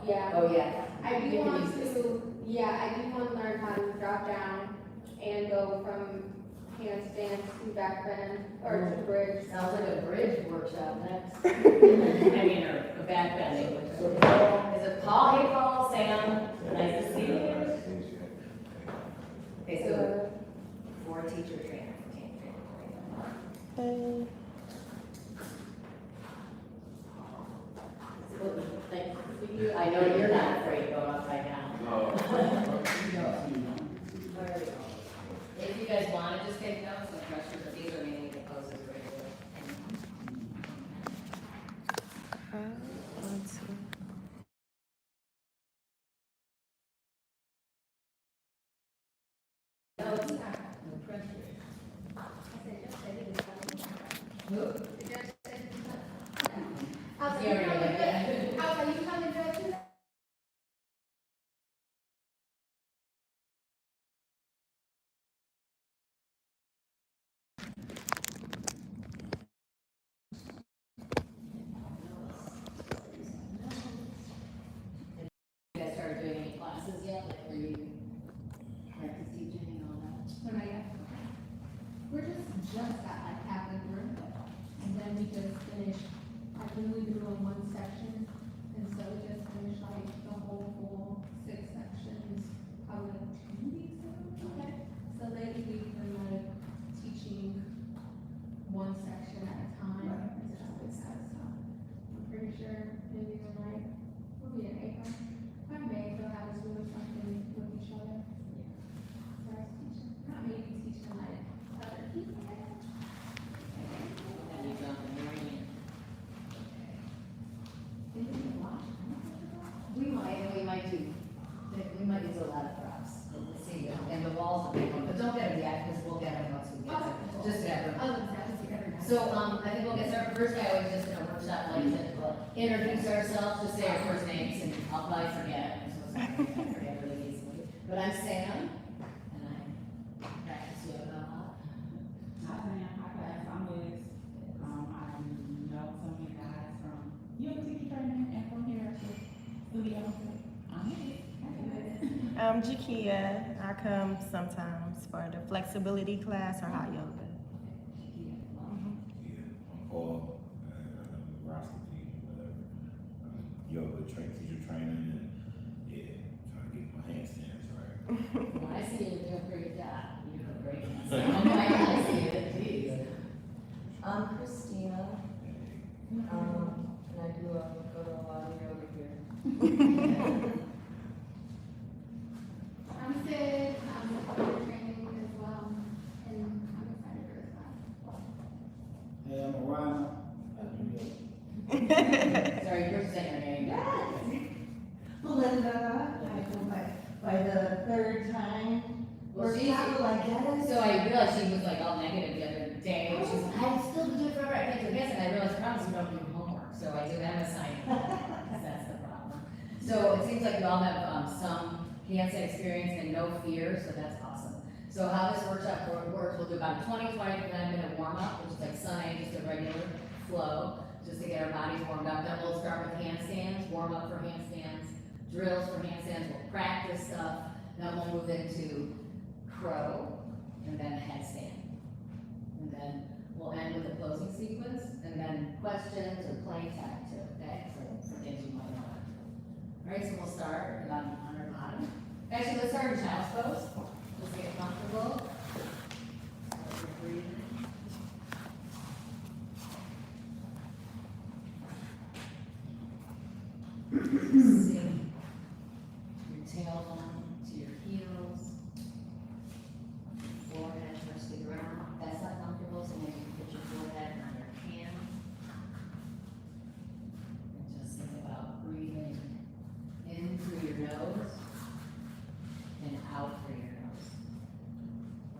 Yeah. Oh, yeah. I do You can want use this. to, yeah, I do want to learn how to drop down and go from handstand to back bend or to bridge. Sounds like a bridge workshop next. I mean, or a back bending workshop. Is it Paul? Hey, Paul, Sam, nice to see you. Okay, so for teacher trainer. Hey. I know you're not afraid to go upside down. No. If you guys want to just take notes, no pressure, but these are mainly the poses right here. Let's see. No, it's not. No pressure. Who? You guys started doing any classes yet? Like, were you practice teaching and all that? When I got, we're just got like halfway through, and then we just finished, I think we've been doing one section, and so we just finished like the whole full 6 sections, probably like 2 weeks ago. Okay. So lately we've been like teaching one section at a time, and just like that, so I'm pretty sure maybe in like, we'll be in April, by May, they'll have us doing something with each other. So I was teaching, not maybe teaching like other people. And you jump in the ring. We might use a lot of props. Let's see, and the walls are big one, but don't get them yet, because we'll get them once we get them. Just never. So, I think we'll get started. First, I always just in a workshop like to introduce ourselves, just say our first names, and I'll probably forget. I'm so sorry, I forget really easily. But I'm Sam, and I practice yoga a lot. Hi, Sam. Hi, class. I'm Liz. I know some of you guys from teacher training and from here to studio. I'm Liz. I'm Jakia. I come sometimes for the flexibility class or hot yoga. Yeah, I'm Paul, I'm the roster team, whatever. Yoga teacher training, and yeah, trying to get my handstands right. Well, I see you doing a great job. You do a great job. I see it, geez. I'm Christina, and I do go to a lot of yoga here. I'm Sid, I'm with training as well, and I'm excited for this class. Hey, I'm Ryan. Sorry, you're saying your name. Belinda, I go by the 3rd time. Well, she's, Will I get it? so I realized she was like all negative the other day. She's like, I still do it forever, I can't do this, and I realized, promise you don't do homework, so I do have a assignment, because that's the problem. So it seems like you all have, some handstand experience and no fear, so that's awesome. So how this workshop works, we'll do about 25-minute warm up, which is like Sunday, just a regular flow, just to get our bodies warmed up. Then we'll start with handstands, warm up for handstands, drills for handstands, we'll practice stuff. Then we'll move into crow, and then headstand. And then we'll end with a closing sequence, and then questions or playing tag too, okay? So for things you might know. All right, so we'll start on our bottom. Actually, let's start in child's pose. Just get comfortable. Start with breathing. Sink your tailbone to your heels. Forehead touch the ground. That's not comfortable, so maybe you put your forehead on your hand. And just think about breathing in through your nose and out through your nose.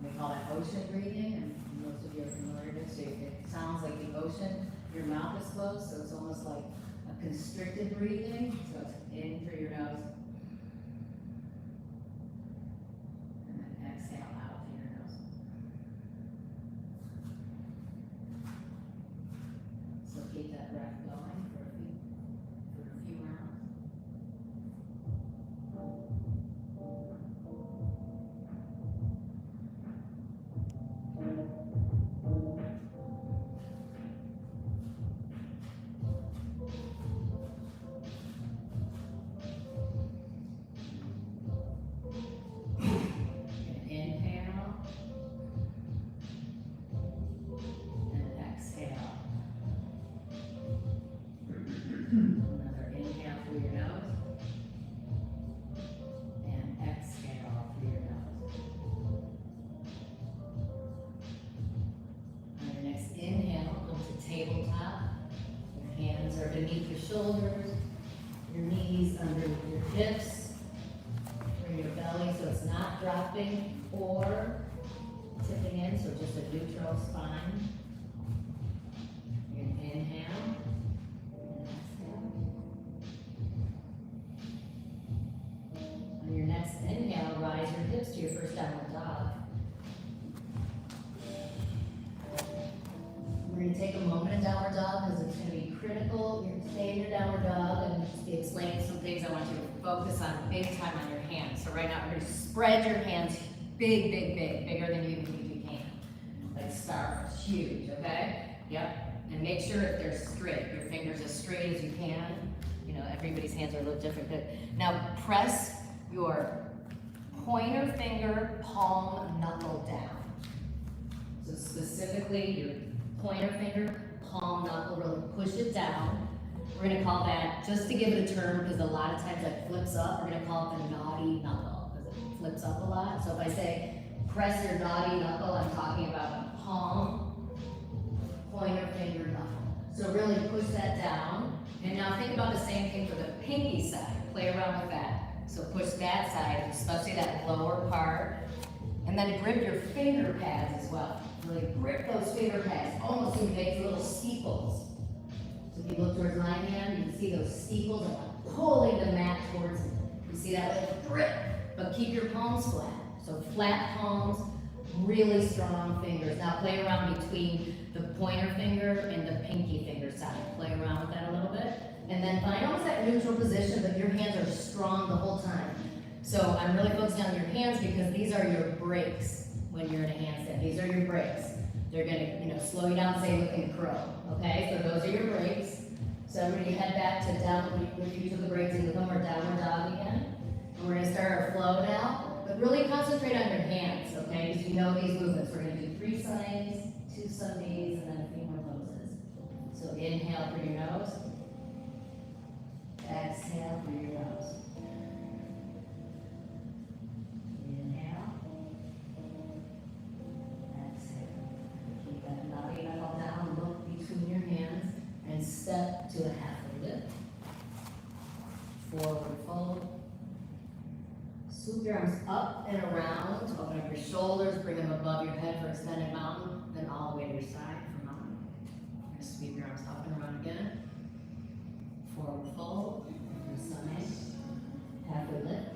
We call that ocean breathing, and most of you are familiar with it. So it sounds like the ocean. Your mouth is closed, so it's almost like a constricted breathing. So it's in through your nose. And then exhale out through your nose. So keep that breath going for a few rounds. are beneath your shoulders, your knees under your hips, or your belly, so it's not dropping or tipping in, so just a neutral spine. And inhale. And exhale. On your next inhale, rise your hips to your first downward dog. We're going to take a moment in downward dog because it's going to be critical. You're going to stay in your downward dog and just be explaining some things. I want you to focus on big time on your hands. So right now, we're going to spread your hands big, big, big, bigger than you even think you can. Like stars, huge, okay? Yep. And make sure that they're straight. Your fingers as straight as you can. You know, everybody's hands are a little different. But now press your pointer finger, palm, knuckle down. So specifically your pointer finger, palm, knuckle, really push it down. We're gonna call that, just to give it a term, because a lot of times that flips up, we're gonna call it the naughty knuckle, because it flips up a lot. So if I say, press your naughty knuckle, I'm talking about palm, pointer finger, knuckle. So really push that down. And now think about the same thing for the pinky side. Play around with that. So push that side, especially that lower part. And then grip your finger pads as well. Really grip those finger pads, almost so you make little steeples. So if you look towards my hand, you can see those steeples and I'm pulling the mat towards me. You see that little grip, but keep your palms flat. So flat palms, really strong fingers. Now play around between the pointer finger and the pinky finger side. Play around with that a little bit. And then find almost that neutral position, but your hands are strong the whole time. So I'm really focusing on your hands because these are your brakes when you're in a handstand. These are your brakes. They're gonna, slow you down, say looking crow. Okay, so those are your brakes. So I'm gonna head back to down, if you took the brakes and become our downward dog again. And we're gonna start our flow now, but really concentrate on your hands, okay? Because you know these movements. We're gonna do 3 Sundays, 2 Sundays, and then a few more poses. So inhale through your nose. Exhale through your nose. Inhale. Exhale. Keep that naughty knuckle down, look between your hands, and step to a halfway lift. Forward fold. Swoop your arms up and around, open up your shoulders, bring them above your head for extended mountain, then all the way to your side for mountain. You're gonna sweep your arms up and around again. Forward fold, stomach, halfway lift.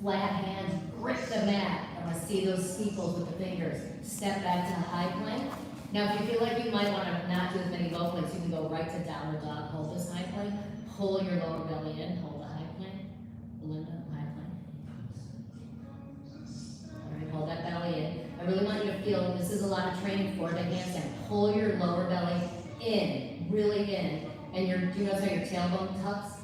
Flat hands, grip the mat. I want to see those steeples with the fingers. Step back to high plank. Now if you feel like you might want to not do as many low planks, you can go right to downward dog, hold this high plank, pull your lower belly in, hold the high plank. Belinda, high plank. All right, hold that belly in. I really want you to feel, this is a lot of training for the handstand. Pull your lower belly in, really in. And do you notice how your tailbone tucks?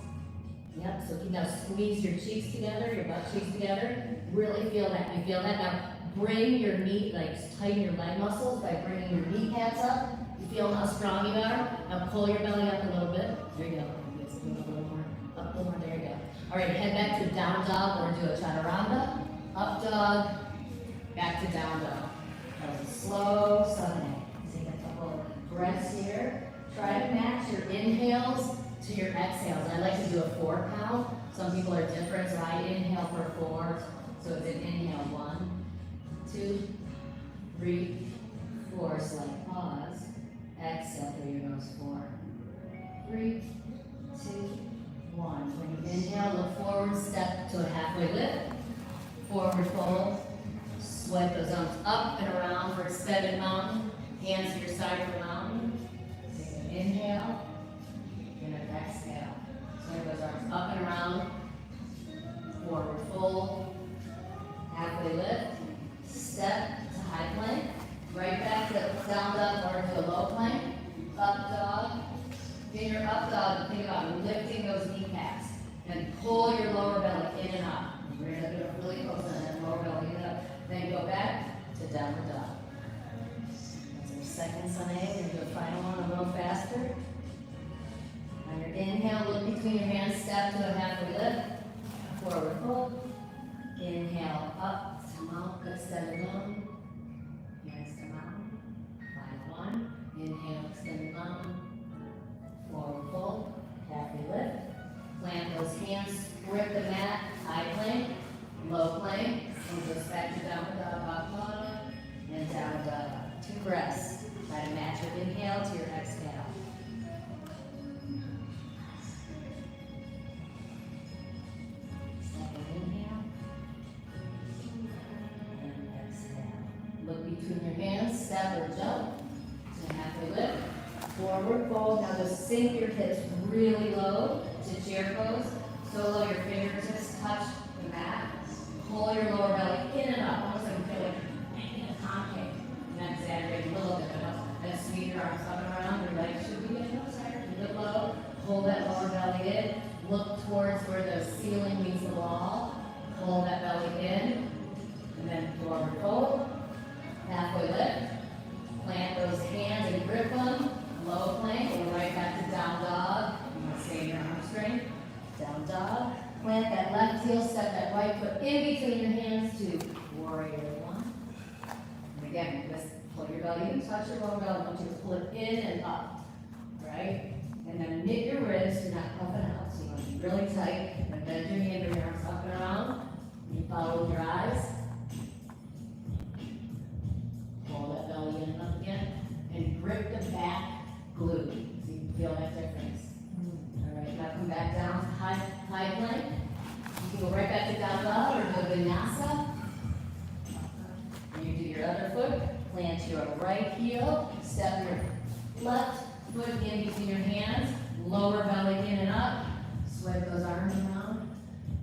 Yep, so now squeeze your cheeks together, your butt cheeks together. Really feel that. You feel that? Now bring your knee, tighten your leg muscles by bringing your kneecaps up. You feel how strong you are? Now pull your belly up a little bit. There you go. Just do a little more. Up a little more. There you go. All right, head back to down dog. We're going to do a chaturanga. Up dog. Back to down dog. That was a slow Sunday. Take a couple breaths here. Try to match your inhales to your exhales. I like to do a 4 count. Some people are different, so I inhale for 4. So it's an inhale, 1, 2, 3, 4. Slight pause. Exhale through your nose, 4, 3, 2, 1. When you inhale, look forward, step to a halfway lift. Forward fold. Swipe those arms up and around for extended mountain. Hands to your side for mountain. Inhale, and an exhale. Swing those arms up and around. Forward fold. Halfway lift. Step to high plank. Right back to down dog or to a low plank. Up dog. In your up dog, think about lifting those kneecaps. And pull your lower belly in and up. We're going to do it really close on that lower belly in and up. Then go back to downward dog. Second Sunday, we're going to do a final one a little faster. On your inhale, look between your hands, step to a halfway lift. Forward fold. Inhale, up to mountain, extended mountain. Hands to mountain. Final one. Inhale, extended mountain. Forward between your hands, step or jump, to halfway lift, forward fold. Now just sink your hips really low to chair pose, so low your fingertips touch the mat. Pull your lower belly in and up, almost like you feel like you're making a concave. And that's exaggerating a little bit, but then sweep your arms up and around, your legs should be getting up tighter, keep it low, pull that lower belly in, look towards where the ceiling meets the wall, pull that belly in, and then forward fold, halfway lift, plant those hands and grip them, low plank, and right back to down dog. You want to stay in your arm strength, down dog. Plant that left heel, step that right foot in between your hands to warrior one. And again, just pull your belly in, touch your lower belly, don't just pull it in and up, right? And then knit your wrists, you're not puffing out, so you want to be really tight, and bend your knee, bring your arms up and around. You follow with your eyes. Pull that belly in and up again, and grip the back glute, so you can feel that difference. All right, now come back down to high plank. You can go right back to down dog or do vinyasa. And you do your other foot, plant your right heel, step your left foot in between your hands, lower belly in and up, sweat those arms around,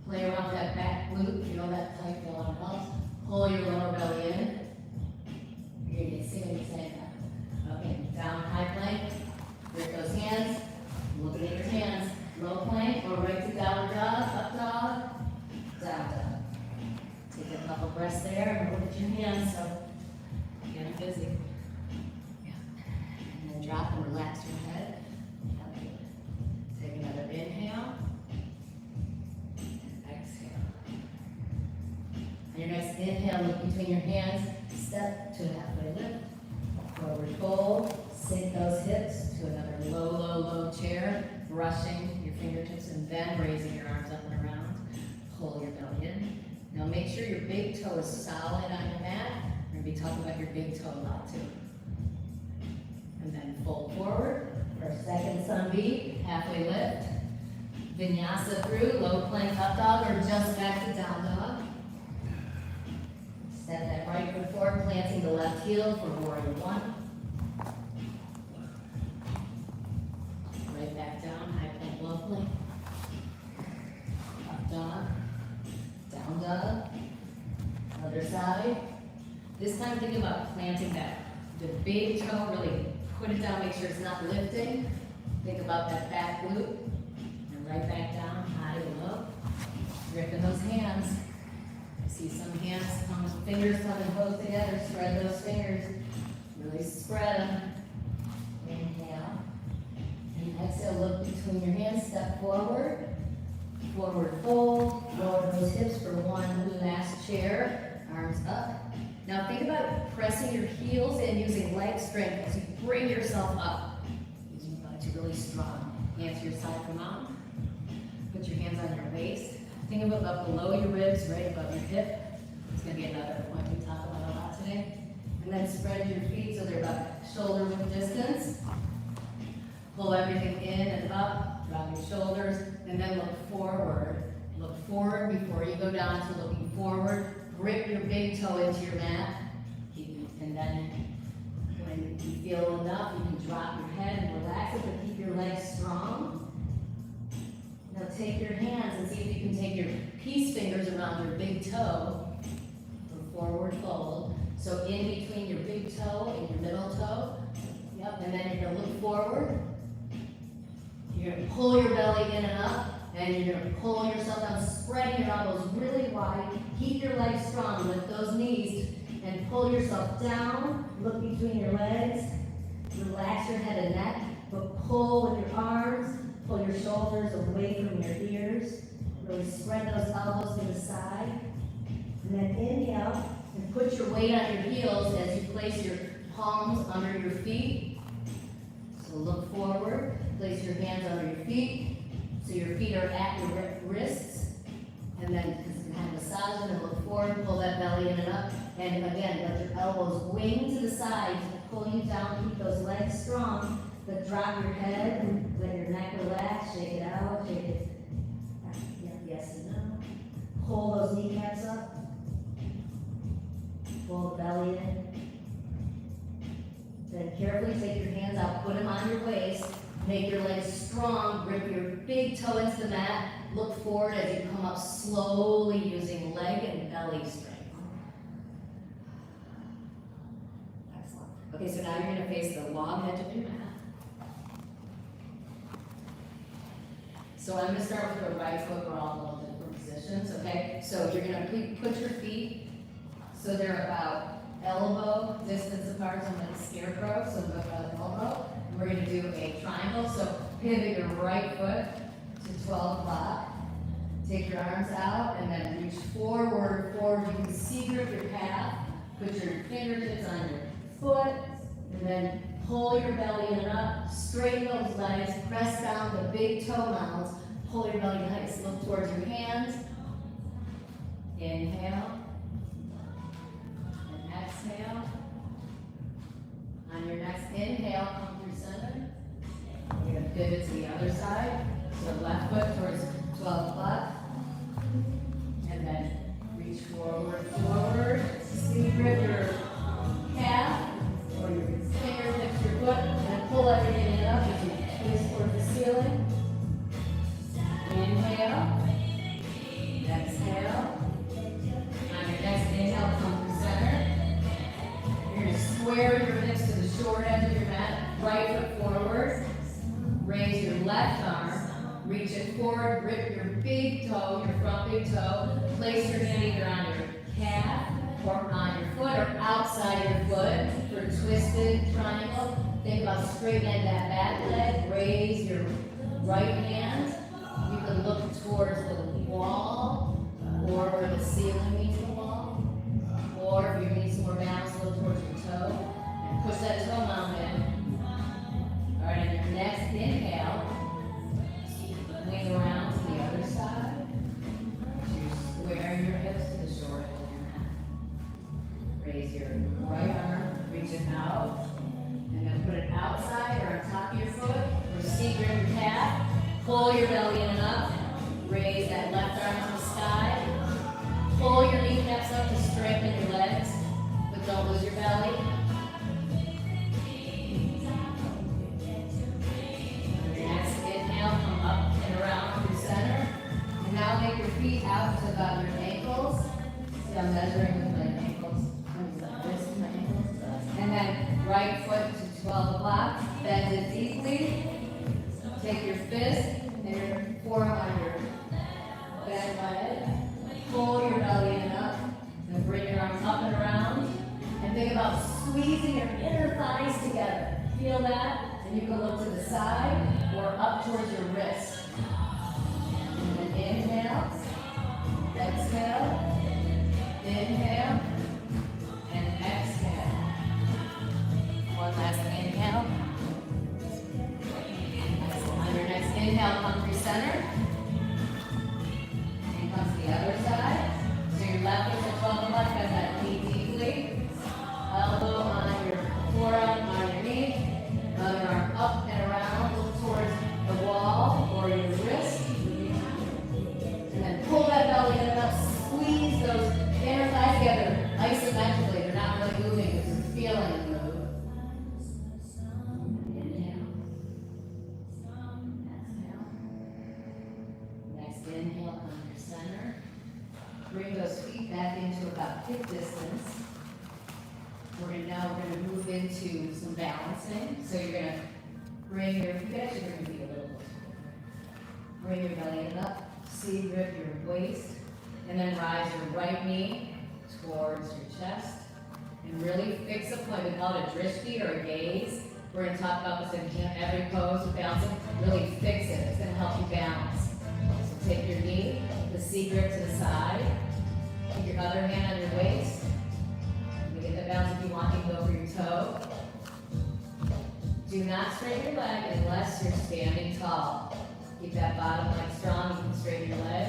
play around that back glute, feel that tight feel on the pulse, pull your lower belly in. You're gonna see what you're saying now. Okay, down high plank, grip those hands, looking at your hands, low plank, go right to downward dog, up dog, down dog. Take a couple breaths there and look at your hands, so you're getting busy. Yeah. And then drop and relax your head. Okay. Take another inhale. And exhale. On your next inhale, look between your hands, step to a halfway lift, forward fold, sink those hips to another low, low, low chair, brushing your fingertips and then raising your arms up and around. Pull your belly in. Now make sure your big toe is solid on your mat. We're going to be talking about your big toe a lot too. And then fold forward for a second sun B, halfway lift. Vinyasa through, low plank up dog or just back to down dog. Step that right foot forward, planting the left heel for warrior one. Right back down, high plank, low plank. Up dog, down dog. Other side. This time think about planting the big toe, really put it down, make sure it's not lifting. Think about that back glute. And right back down, high and low. Gripping those hands. I see some hands, fingers coming close together, spread those fingers. Really spread them. Inhale. And exhale, look between your hands, step forward. Forward fold, lower those hips for one last chair. Arms up. Now think about pressing your heels and using leg strength as you bring yourself up. Using your butt to really strong. Hands to your side, come out. Put your hands on your waist. Think about below your ribs, right above your hip. It's going to be another point we talk about a lot today. And then spread your feet so they're about shoulder width distance. Pull everything in and up, drop your shoulders, and then look forward. Look forward before you go down to looking forward. Grip your big toe into your mat. And then when you feel enough, you can drop your head and relax it, but keep your legs strong. Now take your hands and see if you can take your peace fingers around your big toe for forward fold. So in between your big toe and your middle toe. Yep, and then you're gonna look forward. You're gonna pull your belly in and up, and you're gonna pull yourself down, spreading your elbows really wide. Keep your legs strong, lift those knees, and pull yourself down. Look between your legs. Relax your head and neck, but pull with your arms. Pull your shoulders away from your ears. Really spread those elbows to the side. And then inhale, and put your weight on your heels as you place your palms under your feet. So look forward, place your hands under your feet, so your feet are at your wrists. And then kind of massage them and look forward, pull that belly in and up. And again, let your elbows wing to the side to pull you down, keep those legs strong. But drop your head, let your neck relax, shake it out, shake it. Yes and no. Pull those kneecaps up. Pull the belly in. Make your legs strong, grip your big toe into the mat, look forward as you come up slowly using leg and belly strength. Excellent. Okay, so now you're gonna face the long edge of your mat. So I'm gonna start with the right foot, we're all in a little different positions, okay? So you're gonna put your feet, so they're about elbow distance apart, so I'm like a scarecrow, so go about elbow. And we're gonna do a triangle, so pivot your right foot to 12 o'clock. Take your arms out and then reach forward. You can C-grip your calf, put your fingertips on your foot, and then pull your belly in and up, straighten those legs, press down the big toe mounds, pull your belly nice, look towards your hands. Inhale. And exhale. On your next inhale, come through center. You're gonna pivot to the other side. So left foot towards 12 o'clock. And then reach forward. C-grip your calf or your fingertips, your foot, and pull everything in up as you twist towards the ceiling. Inhale. Exhale. On your next inhale, come through center. You're gonna square your hips to the short edge of your mat, right foot forward. Raise your left arm, reach it forward, grip your big toe, your front big toe. Place your hand either on your calf or on your foot or outside your foot for a twisted triangle. Think about straightening that back leg. Raise your right hand. You can look towards the wall or where the ceiling meets the wall. Or if you need some more balance, look towards your toe and push that toe mound in. All right, on your next inhale, swing around to the other side. You're squaring your hips to the short edge of your mat. Raise your right arm, reach it out, and then put it outside or on top of your foot, or C-grip your calf. Pull your belly in and up. Raise that left arm to the sky. Pull your kneecaps up to strengthen your legs, but don't lose your belly. Next inhale, come up and around through center. And now make your feet out to about your ankles. See, I'm measuring with my ankles. This is my ankles. And then right foot to 12 o'clock. Bend it deeply. Take your fist and your forearm on your bend leg. Pull your belly in and up. Then bring your arms up and around. And think about squeezing your inner thighs together. Feel that? And you can look to the side or up towards your wrist. And then inhale. Exhale. Inhale. And exhale. One last inhale. On your next inhale, come through center. And come to the other side. So your left foot to 12 o'clock, bend that knee deeply. Elbow on your forearm, on your knee. Other arm up and around, look towards the wall or your wrist. And then pull that belly in and up, squeeze those inner thighs together isometrically. They're not really moving because you're feeling the move. Inhale. Exhale. Next inhale, come to center. Bring those feet back into about hip distance. We're gonna move into some balancing. So you're gonna bring your, you can actually bring your feet a little closer. Bring your belly in up, C-grip your waist, and then rise your right knee towards your chest. And really fix a point. We call it a drishti or a gaze. We're gonna talk about this in every pose with balancing. Really fix it. It's gonna help you balance. So take your knee, the C-grip to the side. Take your other hand on your waist. Get the balance if you want, you can go for your toe. Do not straighten your leg unless you're standing tall. Keep that bottom leg strong, you can straighten your leg.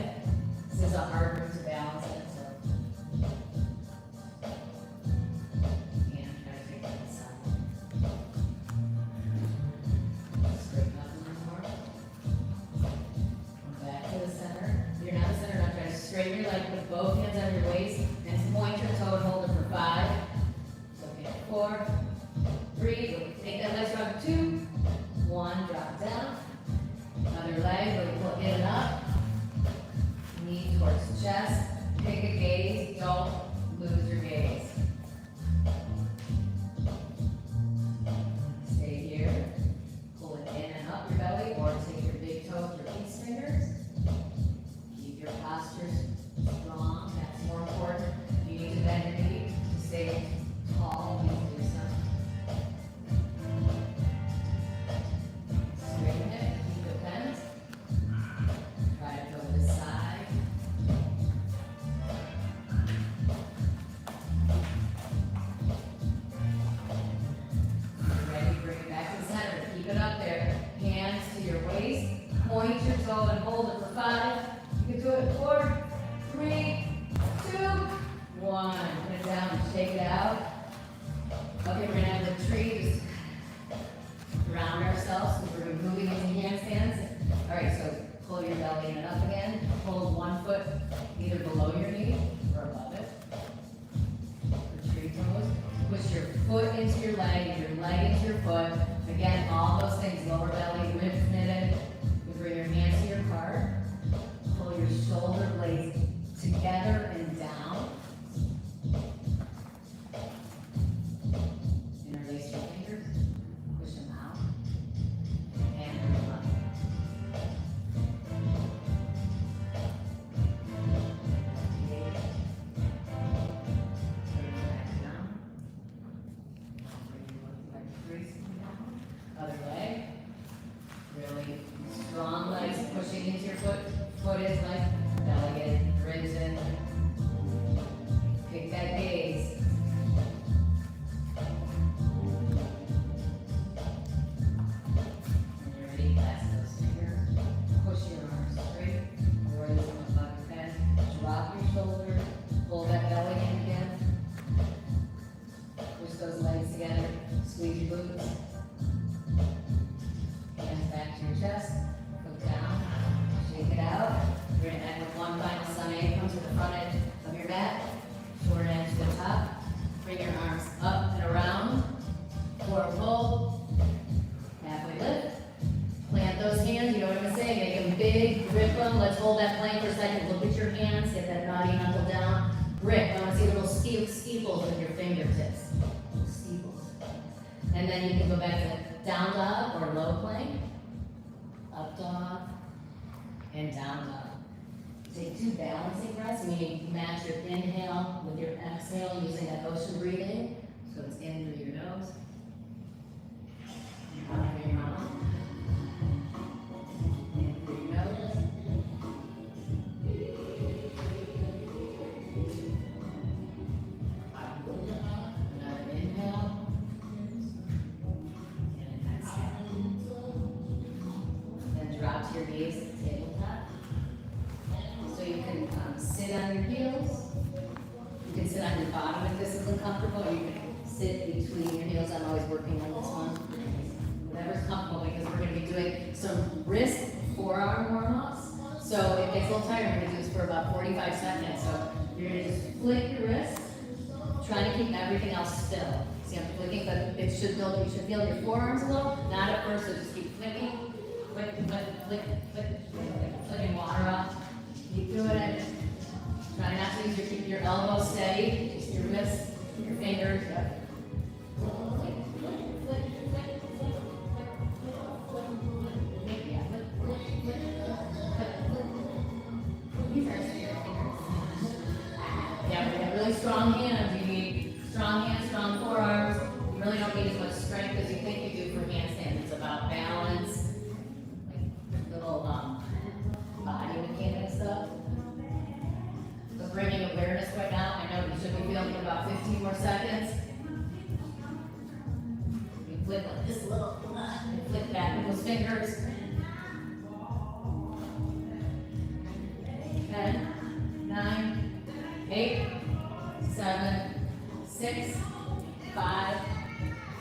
This is a hard room to balance it, so. And try to take that side. Straighten up a little more. Come back to the center. If you're not the center, now try to straighten your leg, put both hands on your waist, and point your toe and hold it for 5. So okay, 4, 3, take that leg strong, 2, 1, drop down. or take your big toe with your index fingers. Keep your posture strong, that's more important. You need to bend your knee to stay tall, you need to do so. Straighten it, keep it bent. Try to go to the side. Ready, bring it back to the center, keep it up there. Hands to your waist, point your toe and hold it for 5. You can do it 4, 3, 2, 1. Put it down and shake it out. Okay, we're gonna have the tree, just round ourselves, so we're moving into handstands. All right, so pull your belly in and up again. Hold one foot either below your knee or above it. For tree pose. Push your foot into your leg and your leg into your foot. Again, all those things, lower belly, ribs knitted. You bring your hands to your heart. Pull your shoulder blades together and down. Interlace your fingers. Push them out. And bring them up. Other leg. Really strong legs pushing into your foot. Foot is like belly in, ribs in. Pick that gaze. When you're ready, clasp those fingers. Push your arms straight. Raise them above your head. Drop your shoulders. Pull that belly in again. Push those legs together. Squeeze your glutes. Hands back to your chest. Look down. Shake it out. We're going to end with one final side. Come to the front edge of your mat. Short edge to the top. Bring your arms up and around. Forward fold. Halfway lift. Plant those hands. You know what I'm going to say? Make them big. Grip them. Let's hold that plank for a second. Look at your hands. Get that naughty knuckle down. Grip. I want to see little steeples with your fingertips. Steeples. And then you can go back to down dog or low plank. Up dog. And down dog. Take 2 balancing breaths, meaning match your inhale with your exhale using that ocean breathing. So it's in through your nose. And out through your mouth. In through your nose. Another inhale. And an exhale. Then drop to your knees at the tabletop. So you can sit on your heels. You can sit on your bottom if this is uncomfortable, or you can sit between your heels. I'm always working on this one. Whatever's comfortable, because we're going to be doing some wrist forearm warm-ups. So it gets a little tired. We're going to do this for about 45 seconds. So you're going to just flick your wrist, trying to keep everything else still. See, I'm flicking, but it should build. You should feel your forearms a little. Not at first, so just keep flicking, flick, flick, flick, flick, flick, flicking water off. Keep doing it. Try not to keep your elbows steady, just your wrists, your fingers. Yep. Flick, flick, flick, flick, flick, flick, flick, yeah, flick, flick, flick, flick, flick. These are your fingers. Yeah, we have really strong hands. You need strong hands, strong forearms. You really don't need as much strength as you think you do for handstand. It's about balance, like little body mechanic stuff. So bringing awareness right now. I know you should be feeling for about 15 more seconds. You flick like this little, and flick back with those fingers. 10, 9, 8, 7, 6, 5,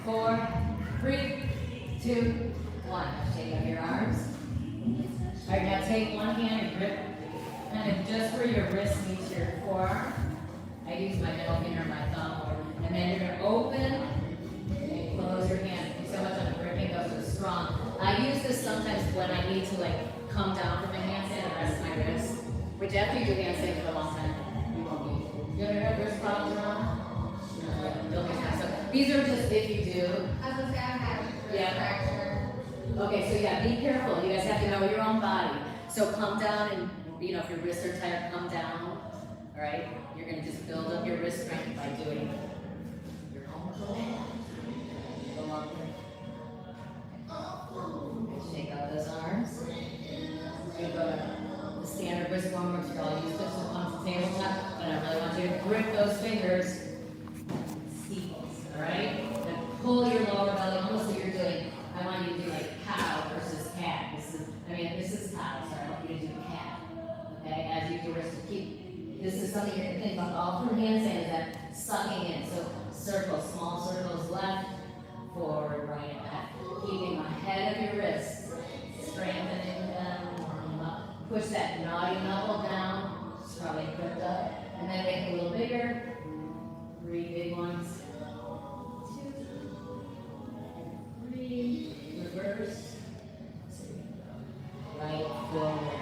4, 3, 2, 1. Shake up your arms. All right, now take one hand and grip kind of just where your wrist meets your forearm. I use my middle finger and my thumb. And then you're going to open and close your hand. Thank you so much on the gripping, those are strong. I use this sometimes when I need to come down from a handstand and rest my wrist. Which after you do handstand for a long time, you won't be. You ever have wrist problems around? No, don't be fast. So these are just if you do. I was gonna say I had a wrist Yeah. fracture. Okay, so yeah, be careful. You guys have to know your own body. So come down and, if your wrists are tired, come down. All right? You're gonna just build up your wrist strength by doing your own go along with. Shake out those arms. You go to the standard wrist warm-ups. You're all used to, so come to the tabletop. But I really want you to grip those fingers. Steeples, all right? Then pull your lower belly almost like you're doing. I want you to do like cow versus cat. This is cow, so I want you to do cat. Okay, as you do wrist keep. This is something you're gonna think about all through handstand is that sucking in. So circles, small circles left, forward, right, and back. Keeping ahead of your wrist. Strengthening them, warming up. Push that naughty knuckle down. Just probably gripped up. And then make it a little bigger. 3 big ones. 2, 3, reverse. Right, forward.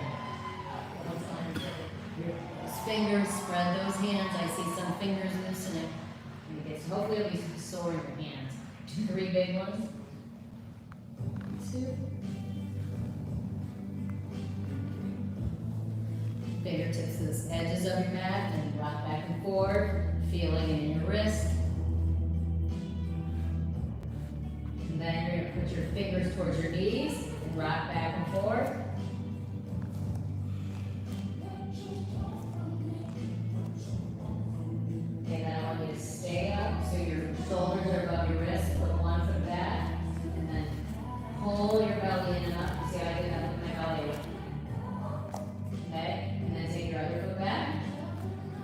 Fingers, spread those hands. I see some fingers loosening. Hopefully it'll be sore in your hands. 3 big ones. 2. Fingertips to the edges of your mat and rock back and forth, feeling it in your wrist. And then you're going to put your fingers towards your knees and rock back and forth. And then I want you to stay up so your shoulders are above your wrist. Put one foot back and then pull your belly in and up. See how I did that with my belly? Okay? And then take your other foot back.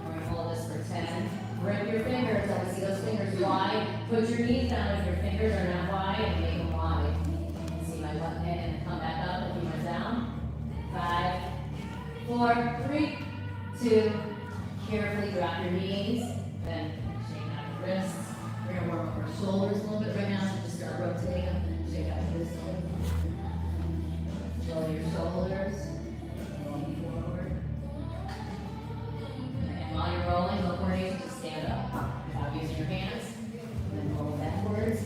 We're going to hold this for 10. Grip your fingers. I want to see those fingers wide. Put your knees down if your fingers are not wide and make them wide. See my left hand and come back up and keep it down. 5, 4, 3, 2. Carefully drop your knees. Then shake out your wrists. We're going to warm up our shoulders a little bit right now. So just start rotating them. Shake out your wrists. Roll your shoulders. Rolling forward. And while you're rolling, no coordination, just stand up. Without using your hands. And then roll backwards.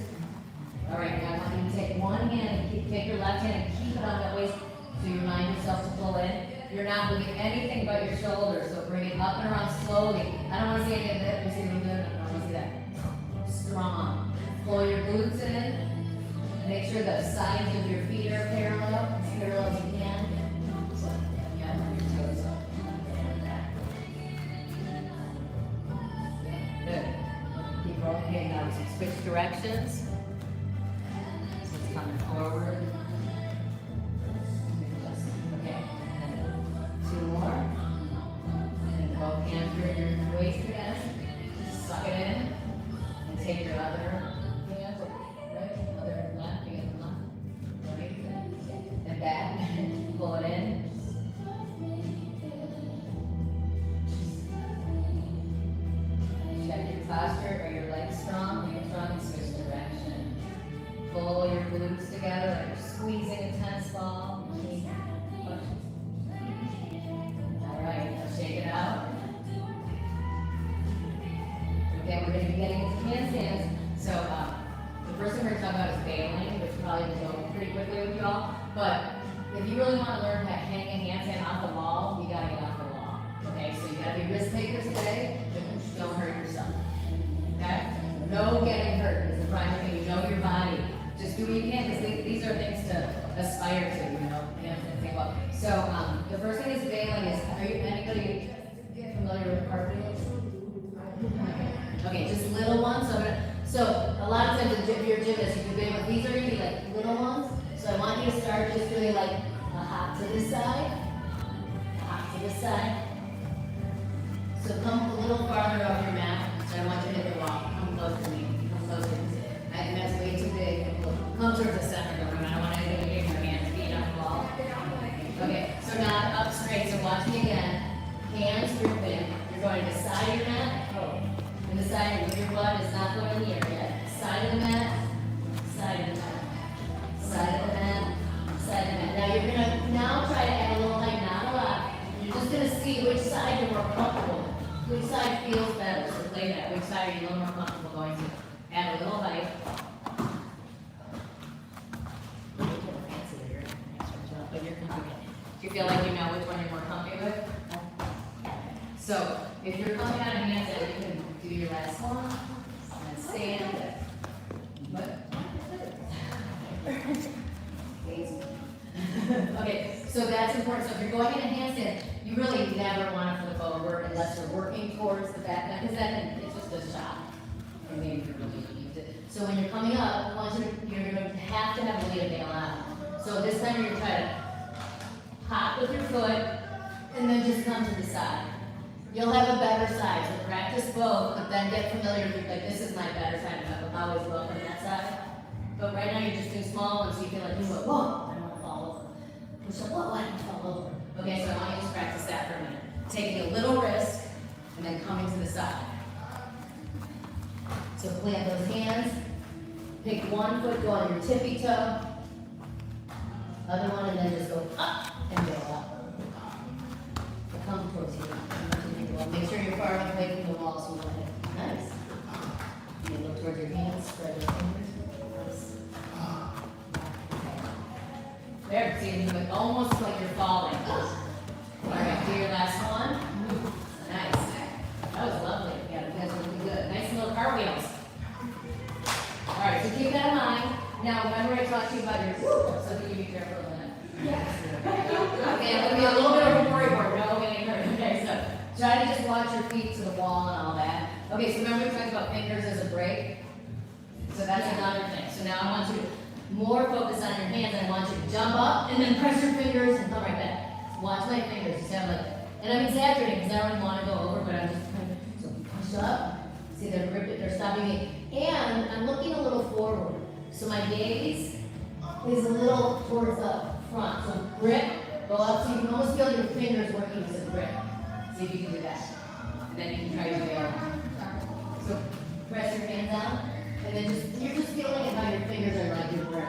All right, now I want you to take one hand and take your left hand and keep it on that waist. So you remind yourself to pull in. You're not moving anything but your shoulders, so bring it up and around slowly. I don't want to see any of that. Let me see if you good. I don't want to see that. Strong. Pull your glutes in. Make sure the sides of your feet are parallel, as parallel as you can. So, yeah, your toes up. Good. Keep rolling. Okay, now we switch directions. So it's coming forward. Okay. 2 more. And both hands grip your waist again. Suck it in. And take your other hand, right? Other left, you get the left. Right? And back. Pull it in. Check your posture. Are your legs strong? Are you strong? And switch direction. Pull your glutes together like you're squeezing a tennis ball. Alright, now shake it out. Okay, we're going to be getting into handstands. So, the first thing we're going to talk about is bailing, which probably will go pretty quickly with you all. But if you really want to learn how to hang a handstand off the wall, you got to get off the wall. Okay, so you got to be risk takers today, but don't hurt yourself. Okay? No getting hurt is the primary thing. You know your body. Just do what you can, because these are things to aspire to, and think about. So, the first thing is bailing is, anybody familiar with cartwheels? Okay, just little ones. So a lot of times if you're a gymnast, you can bail, but these are going to be like little ones. So I want you to start just doing like a hop to this side, hop to this side. So come a little farther off your mat. So I want you to hit the wall. Come closer to me. Come closer. I think that's way too big. Come towards the center. I don't want anybody to get your hands being on the wall. Okay, so now up straight. So watch me again. Hands gripping. You're going to the side of your mat. And the side of your butt is not going in the air yet. Side of the mat. Side of the mat. Side of the mat. Side of the mat. Now you're going to now try to add a little height, not a lot. You're just going to see which side you're more comfortable. Which side feels better. So play that. Which side are you a little more comfortable going to? Add a little height. you're comfy. Do you feel like you know which one you're more comfy with? So, if you're coming out of handstand, you can do your last one, and then stand. What? Okay, so that's important. So if you're going in a handstand, you really never want to flip over unless you're working towards the back, because then it's just a shot. And maybe you're really used it. So when you're coming up, once you're going to have a way to bail out. So this time you're going to try to hop with your foot, and then just come to the side. You'll have a better side, so practice both, but then get familiar with, like, this is my better side, I'm always welcome that side. But right now you're just doing small ones, so you feel like you go, whoa, I don't want to fall over. Push up, whoa, I don't want to fall over. Okay, so I want you to just practice that for a minute. Taking a little risk, and then coming to the side. So plant those hands, pick one foot, go on your tippy toe, other one, and then just go up and go up. Come towards you. Make sure you're far enough away from the wall so you don't hit. Nice. You look towards your hands, spread your fingers. Nice. There, see, it's almost like you're falling. All right, do your last one. Nice. That was lovely. Yeah, you guys are looking good. Nice little cartwheels. All right, so keep that in mind. Now, remember I talked to you about your, so can you be careful of that? Yes. Okay, I'm going to be a little bit of a worrywart. No getting hurt. Okay, so try to just watch your feet to the wall and all that. Okay, so remember we talked about fingers as a break? So that's another thing. So now I want you to more focus on your hands. I want you to jump up and then press your fingers and come right back. Watch my fingers. Just have like, and I'm exaggerating because I don't even want to go over, but I'm just trying to, so push up. See, they're gripping, they're stopping me. And I'm looking a little forward. So my gaze is a little towards the front. So grip, go up, so you can almost feel your fingers working as a grip. See if you can do that. And then you can try to do the other one. So press your hands down, and then you're just feeling it how your fingers are like your grip.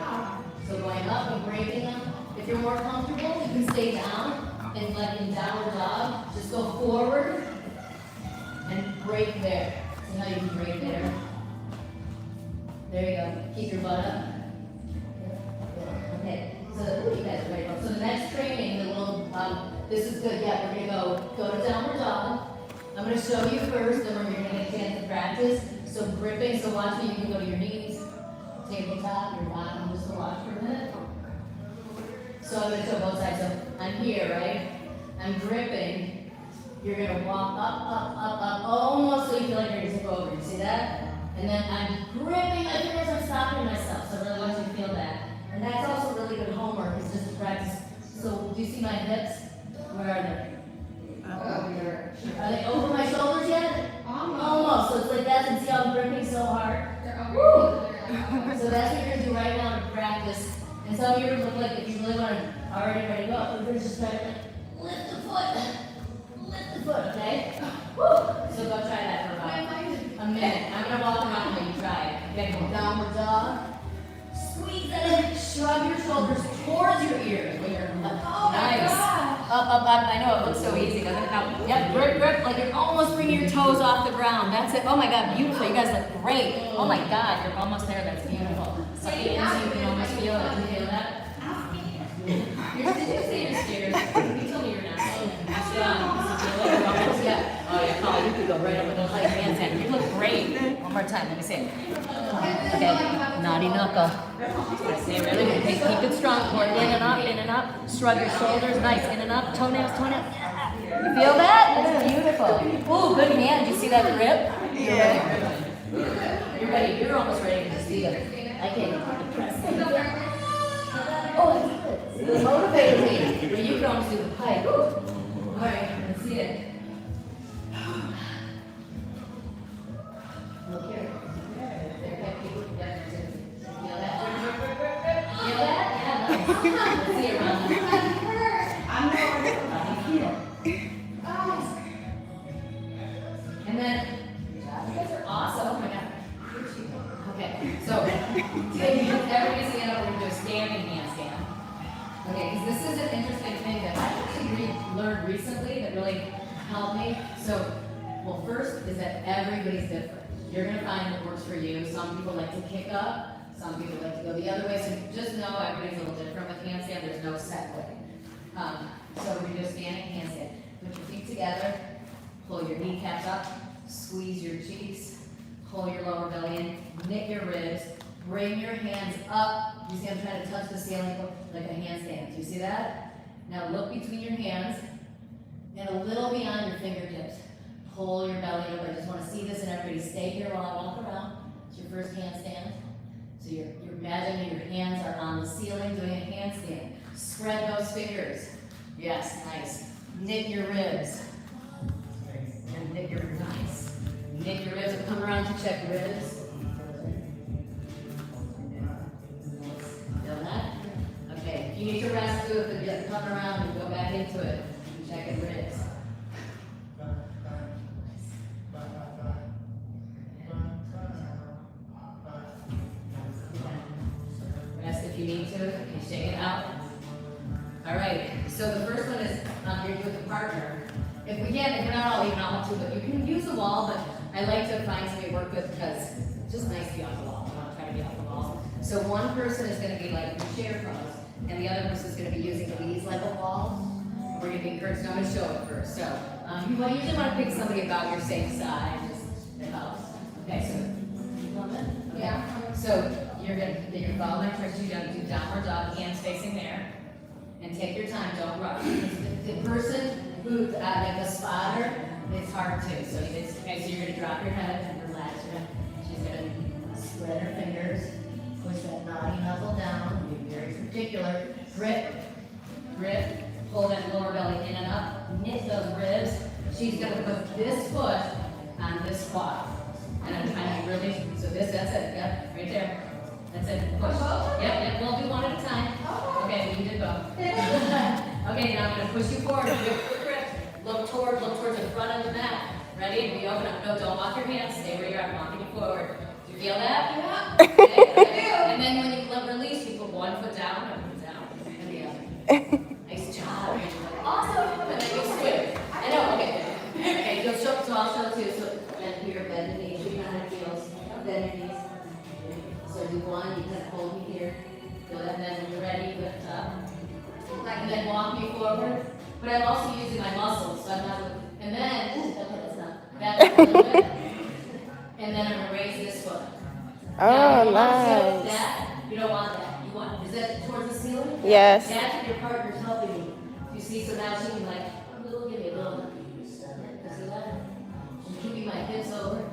So going up and breaking them. If you're more comfortable, you can stay down and like in downward dog, just go forward and break there. See how you can break there? There you go. Keep your butt up. Okay. So you guys are ready. So the next training, the little this is good. Yeah, we're gonna go to downward dog. I'm gonna show you first, then we're gonna get a chance to practice. So gripping. So watch me. You can go to your knees, tabletop, your bottom. Just to watch for a minute. So I'm gonna show both sides. So I'm here, right? I'm gripping. You're gonna walk up, almost so you feel like you're gonna tip over. You see that? And then I'm gripping my fingers. I'm stopping myself. So I really want you to feel that. And that's also really good homework, is just to practice. So do you see my hips? Where are they? Are they over my shoulders yet? Almost. So it's like that, and see how I'm gripping so hard? So that's what you're going to do right now to practice. And some of you look like if you really want to already ready to go, you're going to just try to lift the foot. Lift the foot, okay? Woo. So go try that for about a minute. I'm going to walk around while you try it. Okay, go downward dog. Squeeze that in. Shrug your shoulders towards your ears. Nice. Up. I know it looks so easy, doesn't it? Now, yep, grip, like you're almost bringing your toes off the ground. That's it. Oh my God, beautiful. You guys look great. Oh my God, you're almost there. That's beautiful. Suck it in so you can almost feel it. You feel that? Did you say you're scared? You told me you're not. Yeah. Oh yeah, Paul, you could go right up with those like handstand. You look great. One more time, let me see it. Okay, naughty knuckle. Stay really good. Okay, keep it strong. More in and up. Shrug your shoulders. Nice. In and up. Toenails. You feel that? That's beautiful. Ooh, good hand. Did you see that grip? Yeah. You're ready. You're almost ready to see it. I can't press. Oh, it's motivated me. But you can almost do the pike. All right, let's see it. Look here. Feel that? Feel that? Yeah, nice. Let's see it, Ron. And then, you guys are awesome. Oh my God. Okay, so everybody stand up. We're going to do a standing handstand. Okay, because this is an interesting thing that I actually learned recently that really helped me. So, well, first is that everybody's different. You're going to find what works for you. Some people like to kick up. Some people like to go the other way. So just know everybody's a little different with handstand. There's no set way. So we're gonna do a standing handstand. Put your feet together, pull your kneecaps up, squeeze your cheeks, pull your lower belly in, knit your ribs, bring your hands up. You see I'm trying to touch the ceiling like a handstand. Do you see that? Now look between your hands and a little beyond your fingertips. Pull your belly over. I just want to see this, and everybody stay here while I walk around. It's your first handstand. So you're imagining your hands are on the ceiling doing a handstand. Spread those fingers. Yes, nice. Knit your ribs. And knit your nice. Knit your ribs. Come around to check ribs. Feel that? Okay. If you need to rest, do it. But come around and go back into it. Check your ribs. Rest if you need to. You shake it out. All right. So the first one is you're with a partner. If we're not all even all two, but you can use the wall. But I like to find somebody to work with because it's just nice to be on the wall. I want to try to be off the wall. So one person is going to be like the chair pose, and the other person is going to be using these like a wall. We're going to be encouraged. I'm going to show it first. So you usually want to pick somebody about your same size. Just it helps. Okay. So you want that? Okay. Yeah. So you're going to follow my instructions. You're going to do downward dog, hands facing there. And take your time, don't rush. The person who, like a spotter, it's hard too. So it's, okay, so you're gonna drop your head and relax your head. She's gonna spread her fingers, push that naughty knuckle down, be very particular. Grip, grip, pull that lower belly in and up, knit those ribs. She's gonna put this foot on this quad. And I'm trying to really, so that's it, yep, right there. That's it, push. Yep, we'll do one at a time. Okay, you did both. Okay, now I'm gonna push you forward, grip. Look towards the front of the mat. Ready? We open up. No, don't walk your hands. Stay where you're at. I'm walking you forward. Do you feel that? Yeah. Okay. And then when you release, you put one foot down, and the other. Nice job. Awesome. And then you switch. I know. Okay. Okay. You'll show. So I'll show too. So bend here, bend the knees. Show you how it feels. Bend your knees. So do one. You kind of hold me here. Feel that. And then when you're ready, lift up. And then walk me forward. But I'm also using my muscles, so I'm not, and then, okay, that's not, back up a little bit. And then I'm gonna raise this foot. Now, nice. That, you don't want that. You want, is that towards the ceiling? Yes. That's what your partner's helping you. You see, so now she can like, give me a little. You see that? I'm keeping my hips over.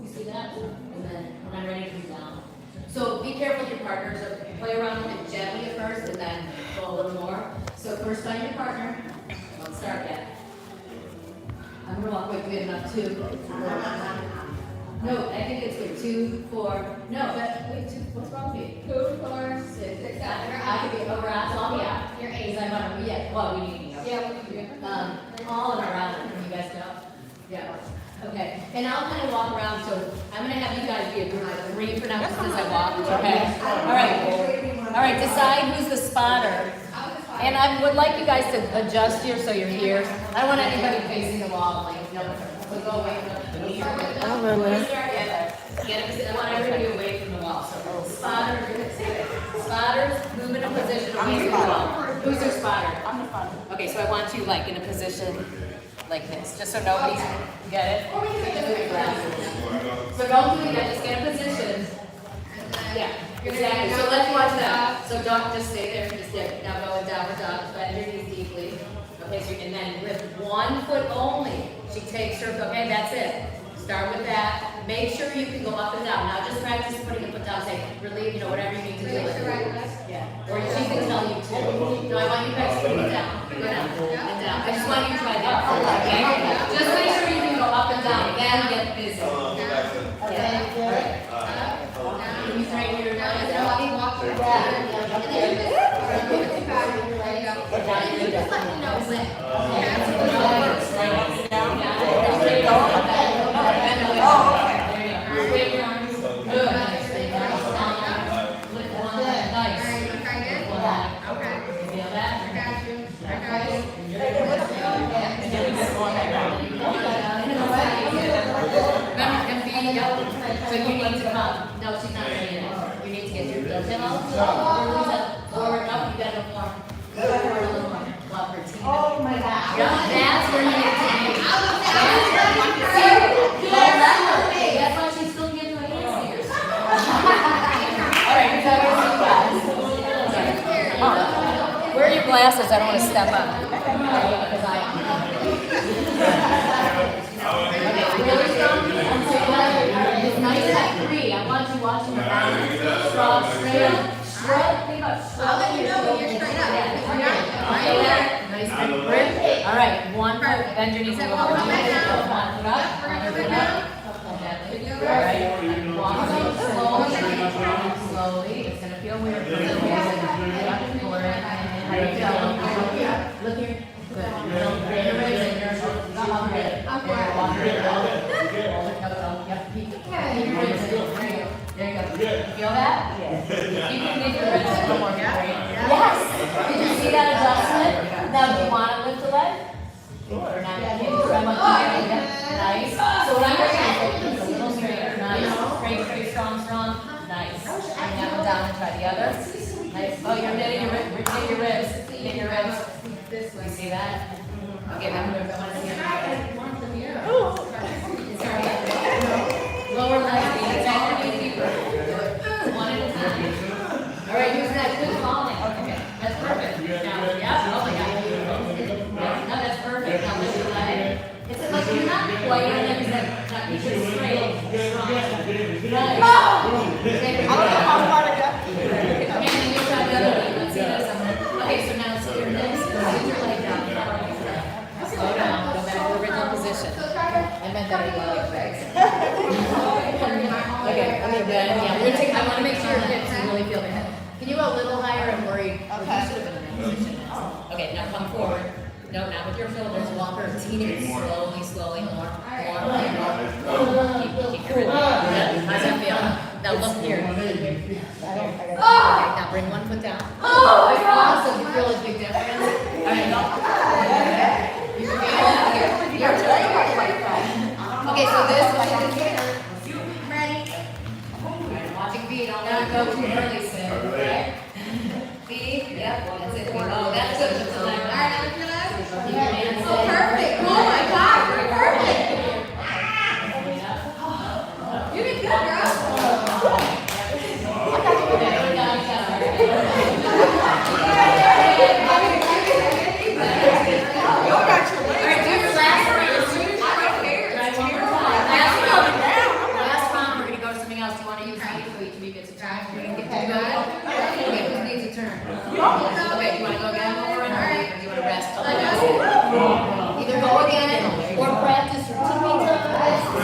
You see that? And then when I'm ready to come down. So be careful with your partners. So play around with it gently at first, and then go a little more. So first find your partner. Let's start that. I'm gonna walk with you enough too. No, I think it's good. 2, 4. No, but wait, 2. What's wrong with you? 2, 4, 6, 6, 7. I could be over out. So I'll be out. You're 8. I want to. Yeah. Well, we need to go. Yeah, we can do. All in around. You guys go. Yeah. Okay. And I'll kind of walk around. So I'm gonna have you guys be a group of 3 for now, just as I walk. Okay. All right. All right. Decide who's the spotter. And I would like you guys to adjust here so you're here. I don't want anybody facing the wall, like, no, we'll go away from the I want everybody away from the wall. So spotters, move in a position away from the wall. Who's your spotter? I'm the spotter. Okay, so I want you like in a position like this, just so nobody, you get it? So don't do that, just get a position. Yeah, exactly. So let's watch that. So don't just stay there, just dip. Now go downward dog, bend your knees deeply. Okay, so and then with 1 foot only, she takes her, okay, that's it. Start with that. Make sure you can go up and down. Now just practice putting the foot down, say, relieve, you know, whatever you need to do. Yeah. Or she can tell you to. No, I want you guys to go down. Go down and down. I just want you to try that. Okay? Just make sure you can go up and down. Again, get busy. Okay. All right. You right here. So you need to come. No, she's not ready yet. You need to get your pillow. Forward up. You got a little more. Forward a little more. Love her. want to step up. Because I okay, really strong. And so you have this nice high three. I want you watching your back. Strong, straight up. Shrug. Think about shrug. I'll let you know when you're straight up. Feel that? Nice big grip. All right, one foot. Bend your knees a little bit. One foot up. One foot up. All right. Walk slowly. Slowly. It's gonna feel weird for a little bit. Pull her in. How do you feel? Look here. Good. Bring your ribs in. Up good. Walk her in. Yep. Keep your ribs in. There you go. You feel that? Yes. You can make your ribs a little more straight. Yes. Did you see that adjustment? Now, do you want to lift the leg? Or not? Nice. So what I'm going to do is a little straighter. Nice. Straight, strong. Nice. Bring that one down and try the other. Nice. Oh, you're knitting your ribs. Knit your ribs. Knit your ribs. You see that? Okay, then we're going to see it. Lower leg. Deeper. One at a time. All right, use that good falling. Okay, that's perfect. Now, yeah, oh my God. No, that's perfect. Now lift your leg. It's like you're not quite on them, it's just straight. Strong. Nice. Okay, and then you try the other leg. Let's see this. Okay, so now sit your hips. Sit your leg down. Slow down. Go back to the original position. I meant that I love legs. Okay, I'm good. Yeah, we're gonna take. I want to make sure your hips really feel the head. Can you go a little higher and worry? Okay. You should have been in that position. Okay, now come forward. No, not with your shoulders. Walk her teeny bit slowly, more. Keep your head. How's that feel? Now look here. Okay, now bring one foot down. Oh, awesome. You feel a big difference? All right, go. You can feel it. You're okay, so this is here. Ready? Watching feet. Don't let it go too early, Sid. Okay? Feet. Yep. That's it. Oh, that's good. All right, keep your hands Oh, perfect. Oh my God, you're perfect. You did good, girl. Either go again or practice your tippy toes.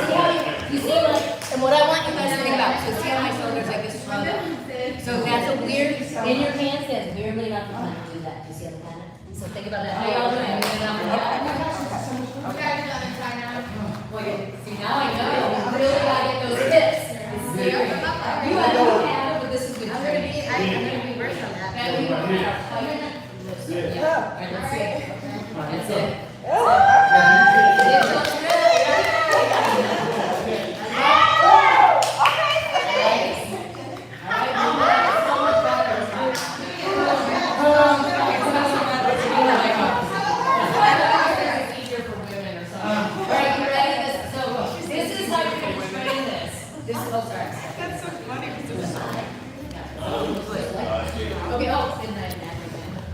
See how you see what? And what I want you guys to think about. So see how my shoulders like this front up. So that's a weird in your handstands. Weirdly enough, you kind of do that. You see how kind of? So think about that. How y'all doing? See now I know you really gotta get those hips. You have it, but this is good. I'm gonna be working on that. Yeah. All right, let's see it. That's it.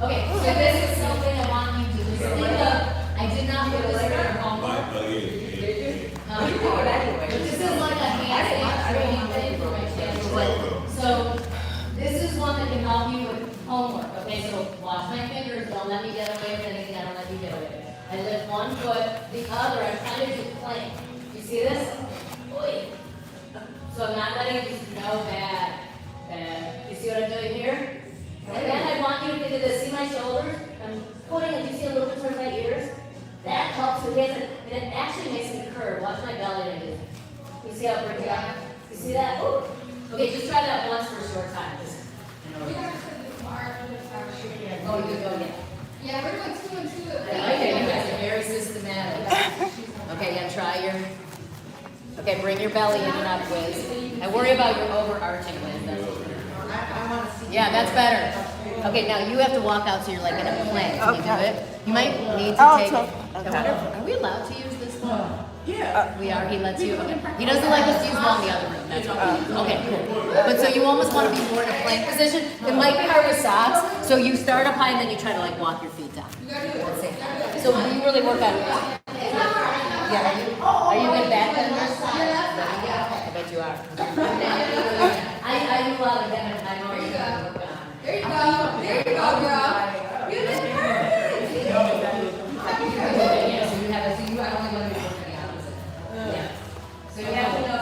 Okay, okay, so this is something I want you to just think of. I did not put this in your homework. This is like a handstand training thing for my channel. So this is one that can help you with homework. Okay, so watch my fingers. Don't let me get away with anything I don't let you get away with. I lift one foot, the other. I'm trying to do plank. You see this? Oy. So I'm not letting you know bad. You see what I'm doing here? And then I want you to think of this. See my shoulders? I'm putting it. Do you see a little bit towards my ears? That helps with it. And it actually makes me curve. Watch my belly when I do it. You see how it brings it up? You see that? Ooh. Okay, just try that once for a short time. Oh, you could go again. Yeah, we're doing 2 and 2. Okay, you guys are very systematic. Okay, yeah, try your. Okay, bring your belly in and up, Wiz. I worry about your overarching, Wiz. Yeah, that's better. Okay, now you have to walk out so you're like in a plank. Can you do it? You might need to take it. Are we allowed to use this one? Yeah. We are, he lets you, okay. He doesn't like us to use one in the other room, that's all. Okay, cool. But so you almost wanna be more in a plank position. It might be hard with socks, so you start up high and then you try to like walk your feet down. That's it. So we really work on, yeah, are you good back benders? I bet you are. I do a lot of them, and I know you're gonna work on. There you go, girl. You did perfect. Yeah, so you have, so you are only going to be working the opposite. Yeah. So you have to know,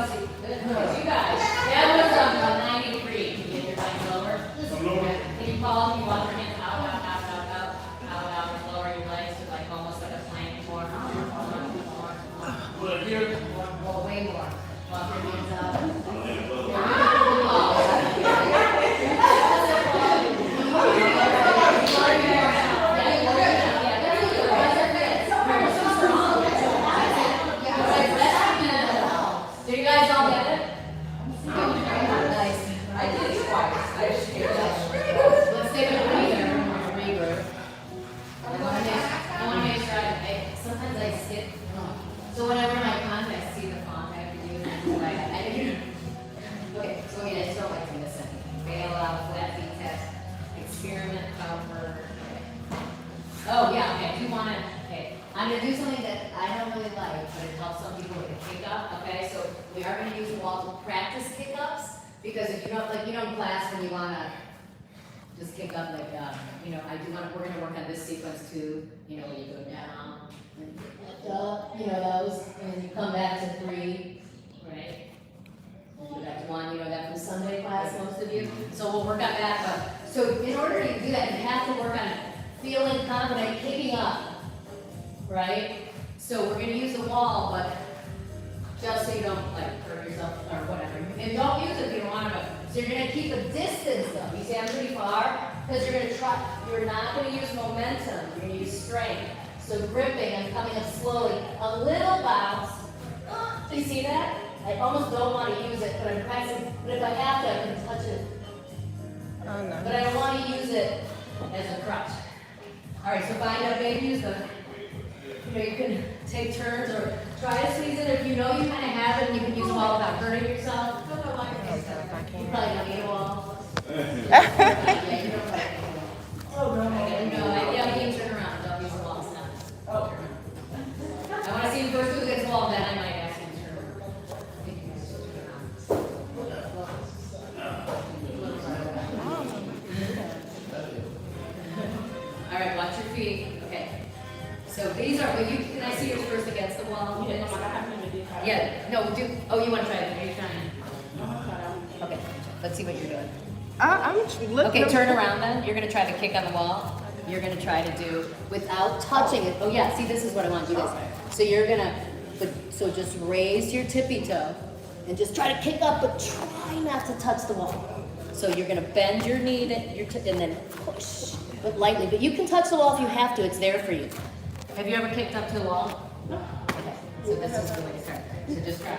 you guys, that was a 90 degree. Can you get your legs lower? Can you call, you want your hands out, and lower your legs to like almost like a plank more. Well, way more. Walk your hands up. Do you guys all get it? Nice. I did it twice. Let's take a breather, regroup. I wanna make sure sometimes I skip. So whenever my contacts see the font, I have to do that. Okay, so again, I still like to listen. Bail out, flat feet test, experiment, cover. Oh, yeah, okay, do you wanna, okay, I'm gonna do something that I don't really like, but it helps some people with a kick up, okay? So we are gonna use the wall to practice kick ups, because if you don't, like, you know, in class when you wanna just kick up, like, you know, we're gonna work on this sequence too, you know, where you go down, and up, you know, those, and then you come back to 3, right? Go back to 1, you know that from Sunday class, most of you, so we'll work on that, but, so in order to do that, you have to work on feeling confident, kicking up, right? So we're gonna use the wall, but just so you don't like hurt yourself or whatever. And don't use it if you don't want to. So you're gonna keep a distance though. You see I'm pretty far? Because you're not gonna use momentum, you're gonna use strength. So gripping and coming up slowly, a little bounce. Do you see that? I almost don't want to use it, but I'm practicing. But if I have to, I can touch it. Oh, no. But I don't want to use it as a crutch. All right, so find out, maybe use the, you know, you can take turns or try to squeeze it. If you know you kind of have it, and you can use the wall without hurting yourself. You probably don't need a wall. Yeah, you don't probably need a wall. Oh, no. Yeah, you can turn around, don't use the wall, stop. Oh. I want to see you first move against the wall, then I might ask you to turn around. I think you guys should turn around. All right, watch your feet. Okay. So these are, can I see yours first against the wall? Yeah, no, oh, you want to try it? Are you trying? Okay, let's see what you're doing. I'm looking. Okay, turn around then. You're gonna try to kick on the wall. You're gonna try to do without touching it. Oh yeah, see, this is what I want you guys. So you're gonna, so just raise your tippy toe and just try to kick up, but try not to touch the wall. So you're gonna bend your knee and then push, but lightly. But you can touch the wall if you have to. It's there for you. Have you ever kicked up to the wall? No. Okay. So this is the way to start. So just try.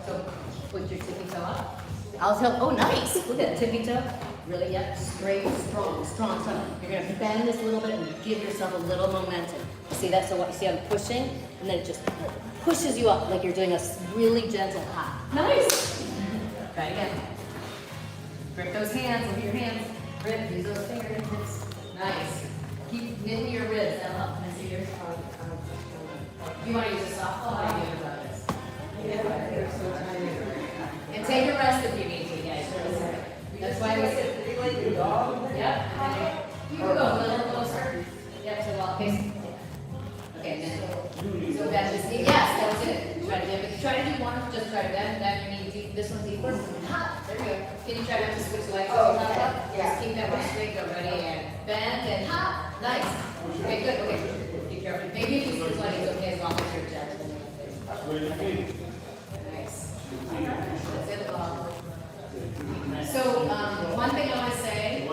So put your tippy toe up. I'll tell. Oh, nice. Look at that tippy toe. Really, yep. Straight, strong. You're gonna bend this a little bit and give yourself a little momentum. See that? So what you see, I'm pushing, and then it just pushes you up like you're doing a really gentle hop. Nice. Try it again. Grip those hands. Look at your hands. Grip. Use those fingertips. Nice. Keep knitting your ribs. That'll help. Can I see yours? You want to use a softball? Or do you want this? And take a rest if you need to, guys. That's why we sit. Yep. You can go a little closer. Yep, to the wall. Okay, then. So bend this knee. Yes, that's it. Try to do one. Just try to bend your knee deep. This one deeper. Hop. There we go. Can you try not to switch legs? Oh, yeah. Just keep that one straight. Go ready and bend and hop. Nice. Okay, good. Okay. Be careful. Maybe if you switch legs, it's okay as long as you're gentle. Nice. That's it. So, one thing I want to say,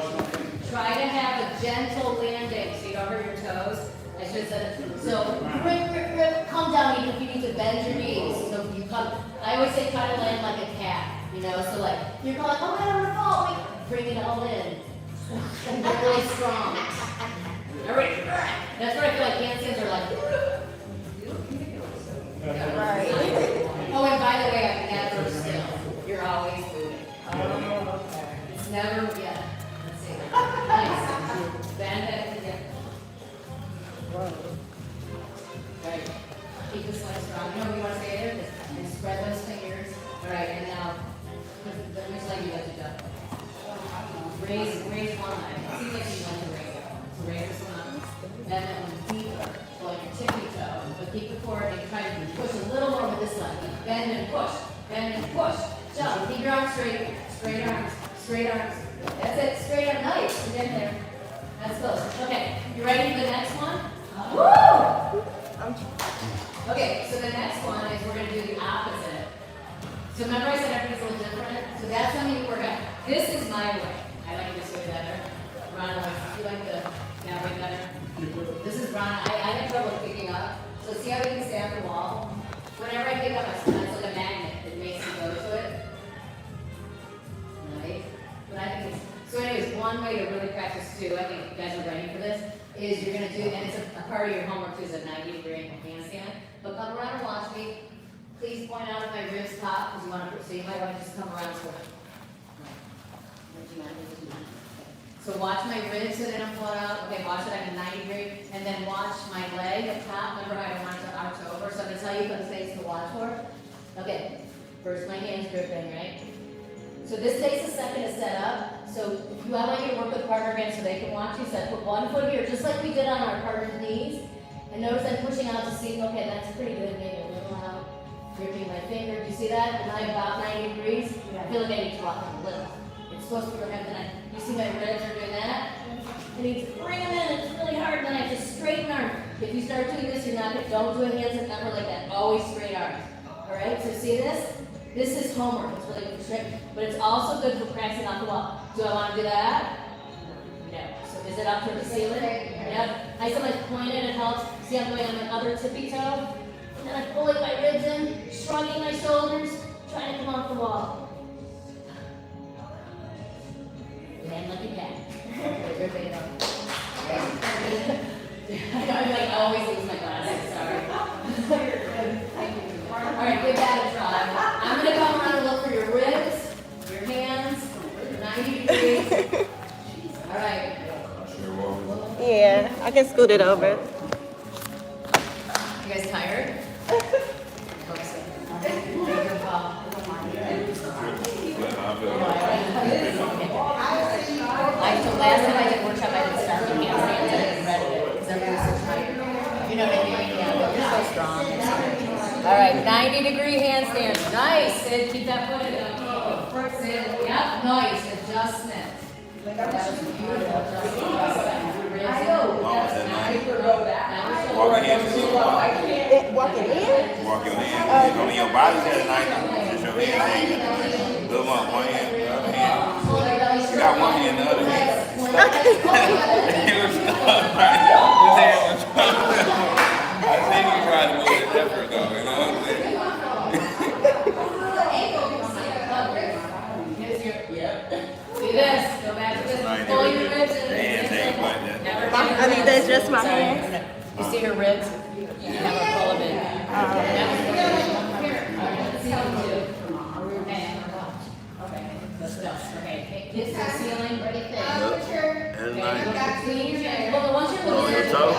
try to have a gentle landing so you don't hurt your toes. I should have said it. So, grip, come down even if you need to bend your knees. So you come, I always say try to land like a cat, you know, so like, you're going, oh my God, I'm gonna fall, wait. Bring it all in. And get really strong. All right. That's what I feel like handstands are like. bend that one deeper, on your tippy toe, but keep it forward and try to push a little more with this leg. Bend and push, jump, keep your arms straight, straight arms, straight arms. That's it, straight arm, nice, you're getting there. That's close. Okay, you ready for the next one? Woo! Okay, so the next one is we're gonna do the opposite. So remember I said everything's a little different? So that's something you work out. This is my way. I like this way better. Rana, you like the that way better? This is Rana. I have trouble picking up. So see how we can stay on the wall? Whenever I pick up, it's like a magnet. It makes me go to it. Right? But I think it's, so anyways, one way to really practice too, I think you guys are ready for this, is you're gonna do, and it's a part of your homework too, is a 90-degree handstand. But come around and watch me. Please point out if my ribs pop, because you want to, so you might want to just come around to it. So watch my ribs so they don't float out. Okay, watch it at a 90-degree, and then watch my leg up top. Remember how I want to arch over? So I'm gonna tell you what things to watch for. Okay, first my hands gripping, right? So this takes a second to set up. So if you want you to work with partner again so they can watch you, so I put one foot here, just like we did on our partner's knees. And notice I'm pushing out to see, okay, that's pretty good, maybe a little out. Gripping my finger, do you see that? And I'm about 90 degrees. I feel like I need to drop them a little. It's supposed to be like that. You see my ribs are doing that? I need to bring them in, it's really hard, then I just straighten arm. If you start doing this, you're not gonna, don't do a hands and number like that, always straight arms. Alright, so see this? This is homework, it's really good for straight, but it's also good for practicing off the wall. Do I wanna do that? No. So is it up to the ceiling? Yep. I sometimes point it, it helps. See, I'm going on my other tippy toe. And then I'm pulling my ribs in, shrugging my shoulders, trying to come off the wall. And like a cat. I always lose my glasses, sorry. Alright, give that a try. I'm gonna come around and look for your ribs, your hands, 90 degrees. Alright. Yeah, I can scoot it over. You guys tired? So last time I did workshop, I did start with handstands and then read it, because everyone was so tired. You know what I mean? Yeah, but you're so strong. All right, 90-degree handstand. Nice. Sid, keep that foot in. Sid, yep, nice. Adjustment. That was beautiful. I know. Walking in. Walking in? Walk your hands. I mean, your body's at a 90. Just your hands. Little one hand, the other hand. You got one hand, the other hand. It was tough, right? His hand was tough. I think he tried to move it different, though. You know what I'm saying? See this? Go back to this. Pull your ribs in. Hands ain't like that. I mean, that's just my hands. You see her ribs? You never pull them in. Okay, kiss the ceiling. And like, Clean your hands. Well, once you're on your toe. toe.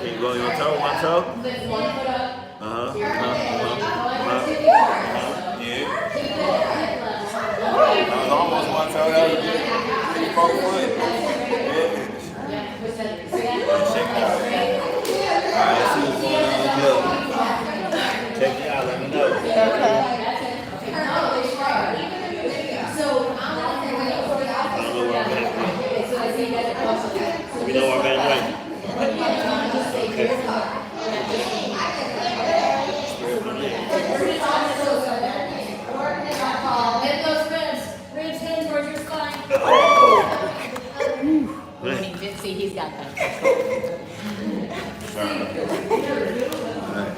You go on your toe, one toe. Lift one foot up. Yeah. That was almost one toe. That was good. 4 foot. Shake it out. Alright, see what's going on with you. Check it out, let me know. Okay. We know our bad way. Okay. Bend those ribs. Ribs in towards your spine. When he did see, he's got that.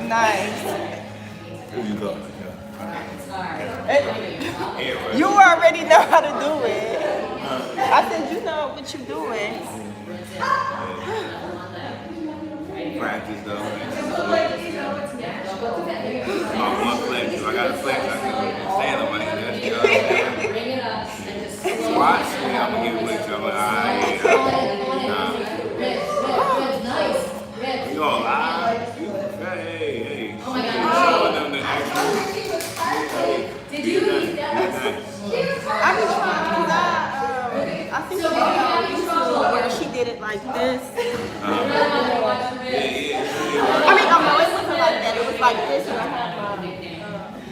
Nice. Here you go. You already know how to do it. I said, you know what you're doing. Practice though. One flex. I got a flex. I can stand on my head. Bring it up and just Squats. Yeah, I'm gonna give you a lecture. I'm like, Ribs, nice. Ribs. you gonna lie? Hey. Oh my God. Showing them the actual. Did you eat that? I be trying, I think So if you're having trouble, this. I really want to watch the Yeah, ribs. yeah. I mean, no, it wasn't like that. It was like this. And I had my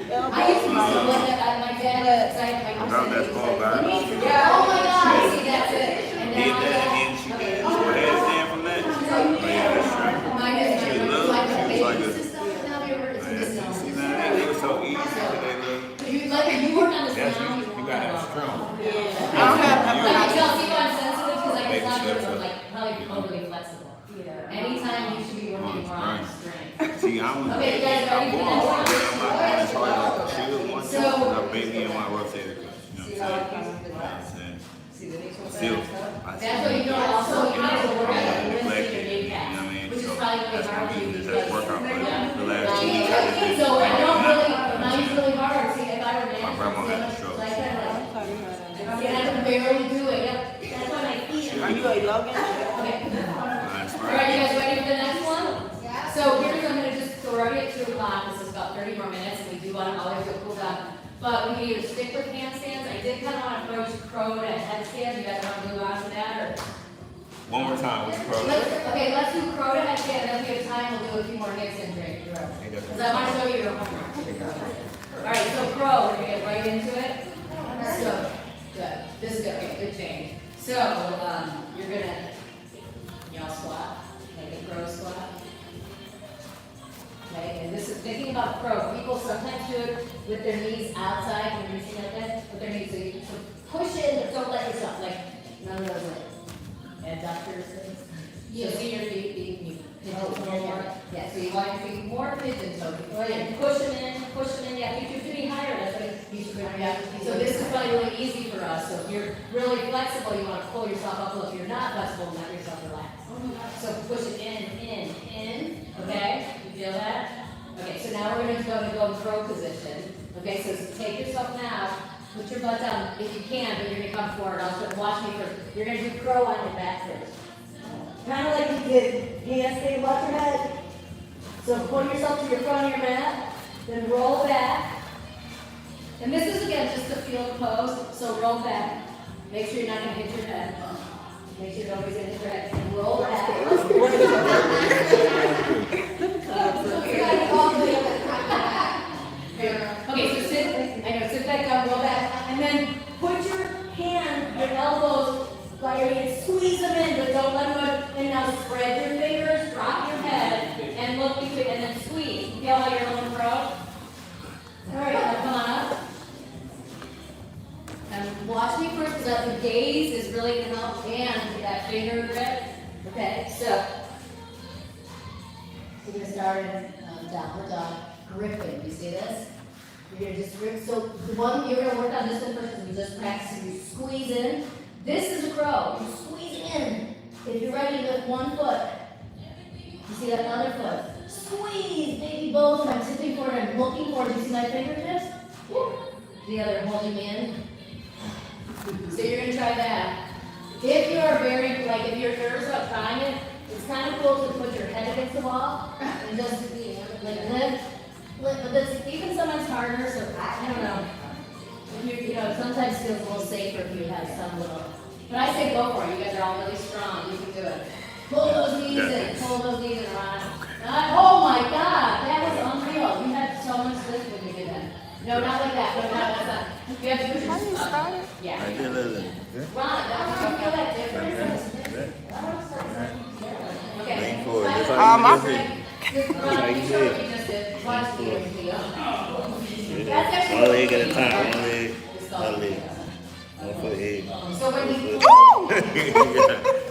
I used to be someone that my dad decided my No, that's called God. Yeah, oh my God, see, that's it. And Did now that and she did a headstand from that. Oh yeah, that's true. mine is She my looked, like she was like a, system. Now we work man, system. see now they look so easy, but they look, You like you work on the that's sound. you got that strong. I don't have Like that. you tell people I'm sensitive because I Make can tell sure you're like probably overly flexible. Anytime you should be working more on strength. See, I'm, Okay, you guys I'm ready for going the hard, next but I'm not going as hard as I should want to. So- I baby in my rotator cuff, you know what I'm saying? Still, I That's what you know also, you have to work on the neglected, lifting your you kneecap, know what I mean? which is So probably really that's hard my for you weakness, because. that workout, but the last 2 Like, weeks I just been. so I don't really, mine's really hard, see, if I were My grandma had a stroke. like that, like, I can barely do it, yep, that's why my feet are. Are you a yoga? Okay. That's All right, you right. guys ready for the next one? So here's, I'm gonna just, so we're already at 2 o'clock, this is about 30 more minutes, and we do want to always do a cool down. But we can either stick with handstands, I did kind of want to approach crow to headstand, you guys want to move on to that, or? One more time, what's pro? Okay, let's do crow to headstand, and then if we have time, we'll do a few more hits and drink. Because I want to show you your homework. Alright, so crow, we're gonna get right into it. So, good, this is good, okay, good change. So, you're gonna, y'all squat, like a crow squat. Okay, and this is thinking about crow. People sometimes do it with their knees outside when you're sitting like that, with their knees. So push in, but don't let yourself, like, none of those like adductors things. So see your feet being you pigeon toe more. Yeah, so you want your feet more pigeon toe. Go ahead, push them in, yeah, keep your feet higher, that's what you should bring up. So this is probably really easy for us. So if you're really flexible, you want to pull yourself up. Well, if you're not flexible, let yourself relax. So push it in, okay? You feel that? Okay, so now we're going to go in crow position. Okay, so take yourself now, put your butt down if you can, but you're going to come forward. Also, watch me first. You're going to do crow on your back first. Kind of like you did handstand, watch your head. So pull yourself to your front of your mat, then roll back. And this is again just a field pose, so roll back. Make sure you're not going to hit your head. Make sure nobody's going to hit your head. And roll back. Okay, so sit back down, roll back, and then put your hand, your elbows by your hands, squeeze them in, but don't let them go. And now spread your fingers, drop your head, and look between, and then squeeze. Feel how you're looking pro? All right, now come on up. And watch me first, because the gaze is really going to help, and that finger grip. Okay, so we're going to start in downward dog, gripping. You see this? You're going to just grip. So the one, you're going to work on this one first, because we just practiced. You squeeze in. This is a crow. You squeeze in. If you're ready, lift one foot. You see that other foot? Squeeze, maybe both. I'm tipping forward, I'm looking forward. You see my fingertips? The other holding me in. So you're going to try that. If you are very, like if you're nervous about trying it, it's kind of cool to put your head against the wall and just like lift. But that's even sometimes harder, so I don't know. If you know, it sometimes feels a little safer if you have some little. But I say go for it. You guys are all really strong. You can do it. Pull those knees in. Pull those knees in around. Oh my God, that was unreal. You had so much lift when you did that. No, not like that. No, that's not. You have to push How do you yourself. start it? Yeah. I did it. Ron, don't you feel that difference? Okay. Lean forward, just how you did it. That's how you did it. Watch the One leg at a time, one leg, one leg. One foot ahead. So when you Ooh!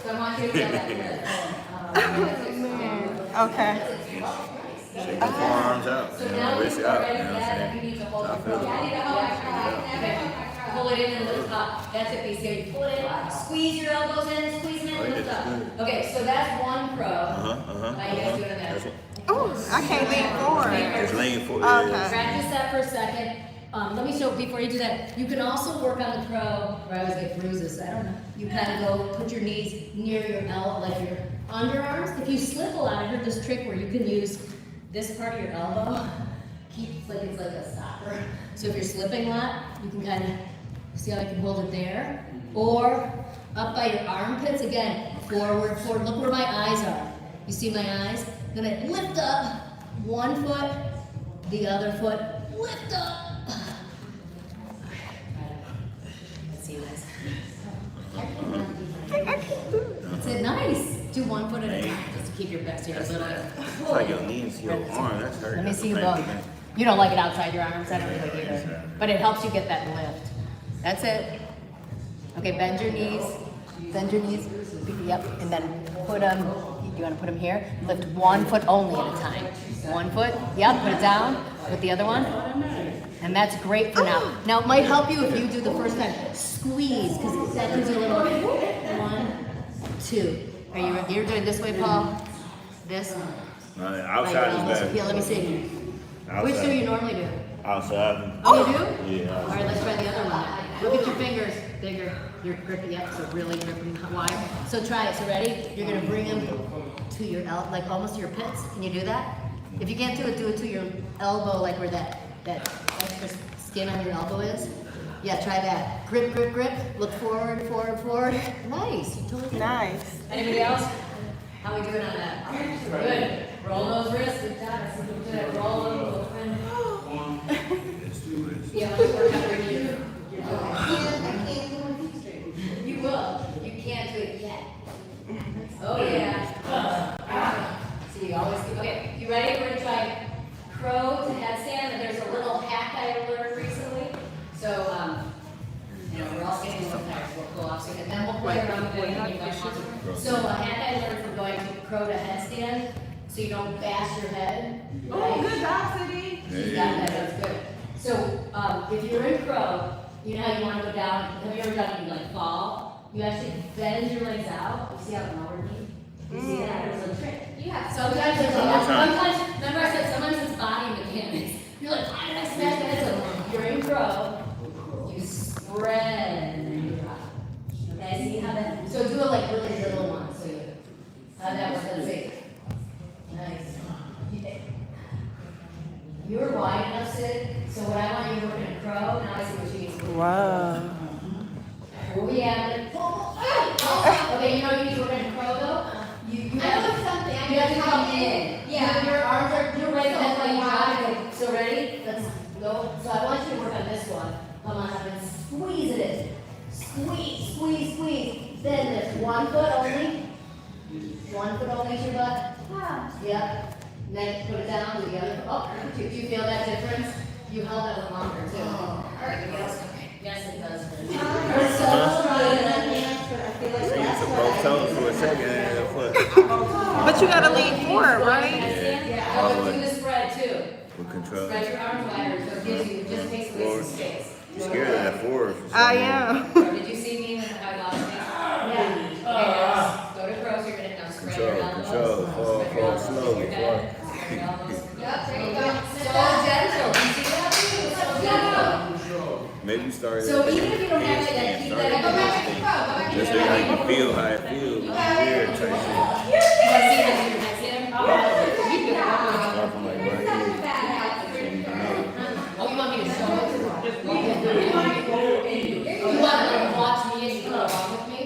so I want you to feel that. Okay. Shake the forearms out, So you now know, when wrist you it are out, ready you for know what I'm that, you saying? need to hold I it. feel it. Okay. Pull it in and lift up. That's it, piece here. Pull it in, squeeze your elbows in, squeeze them in, Oh, lift yeah, up. good. Okay, so that's one pro. How you guys doing that? That's it. Ooh, I can't lean forward. Just lean forward. Okay. Practice that for a second. Let me show, before you do that, you can also work on the crow, where I always get bruises, I don't know. You kind of go, put your knees near your elbow, like your underarms. If you slip a lot, I heard this trick where you can use this part of your elbow, keep, like it's like a stopper. So if you're slipping a lot, you can kind of, see how I can hold it there? Or up by your armpits, again, forward, forward. Look where my eyes are. You see my eyes? Then I lift up, one foot, the other foot, lift up. Let's see you guys. That's it, nice. Do one foot at a time, just to keep your best here a little bit. It's like your knees, your arm, that's hurt. Let me see you both. You don't like it outside your arms, I don't really either. But it helps you get that lift. That's it. Okay, bend your knees. Bend your knees. Yep, and then put them, you want to put them here? Lift one foot only at a time. One foot, yep, put it down. Put the other one. And that's great for now. Now, it might help you if you do the first time. Squeeze, because that gives you a little bit. 1, 2. Are you're doing this way, Paul? This? Outside is better. Yeah, let me see. Outside. Which do you normally do? Outside. Oh, you do? Yeah. All right, let's try the other one. Look at your fingers, bigger. You're gripping, yep, so really grip them wide. So try it, so ready? You're gonna bring them to your like almost to your pits. Can you do that? If you can't do it to your elbow, like where that extra skin on your elbow is. Yeah, try that. Grip, grip, grip. Look forward, forward, forward. Nice. You totally did it. Nice. Anybody else? How we doing on that? Good. Roll those wrists. Good job. I see you do it. Roll them. Yeah, let's work on your knee. You will. You can't do it yet. Oh yeah. See, you always do. Okay, you ready? We're gonna try crow to headstand, and there's a little hack I learned recently. So, we're all getting a little tired, so we'll pull off soon, and then we'll play around with it if you guys want to. So, a hack I learned from going to crow to headstand, so you don't bash your head. Oh, good job, Cindy. You got that, that's good. So, if you're in crow, you know how you want to go down, have you ever done it, you like fall? You actually bend your legs out, you see how lower knee? You see that, there's a trick. You have, sometimes remember I said sometimes it's body mechanics. You're like, why did I smash my head so you're in crow, you spread, and then you drop. Okay, see how that, so do it like really little ones, so you, how that was, let's see. Nice. You were wide enough, Sid, so what I want you to work in a crow, now I see what you need to do. Wow. Where we at? Okay, you know you need to work in a crow though? You have to, something. you have to come in. Yeah. Your arms are, you're right, that's why you drive. So ready? Let's go. So I want you to work on this one. Come on up and squeeze it in. Squeeze, squeeze, squeeze. Then lift 1 foot only. 1 foot only to your butt. Yep. Then put it down to the other. Oh, do you feel that difference? You held that one longer too. All right, anybody else? Yes, it does. We're so good. See, it's a broke toe for a second and a foot. But you gotta lean forward, right? Yeah, but do the spread too. With control. Spread your arms wider, so it gives you, it just takes away some space. You're scared of that forward. I am. Did you see me when I lost space? Yeah. Okay, now, go to crows, you're gonna now spread your elbows. Control, fall, Spread your fall, elbows, slowly, your fall. head, spread your elbows. Yep, there you go. So gentle, you see that? So gentle. Maybe start So even if you don't have it, keep that. Go back to the crow, go back to the just like you feel how it feels. Here, type shit. You wanna see this in your next hand? You can Start from like right here. So you can know. Oh, you want me to show it? You want to watch me and you go along with me?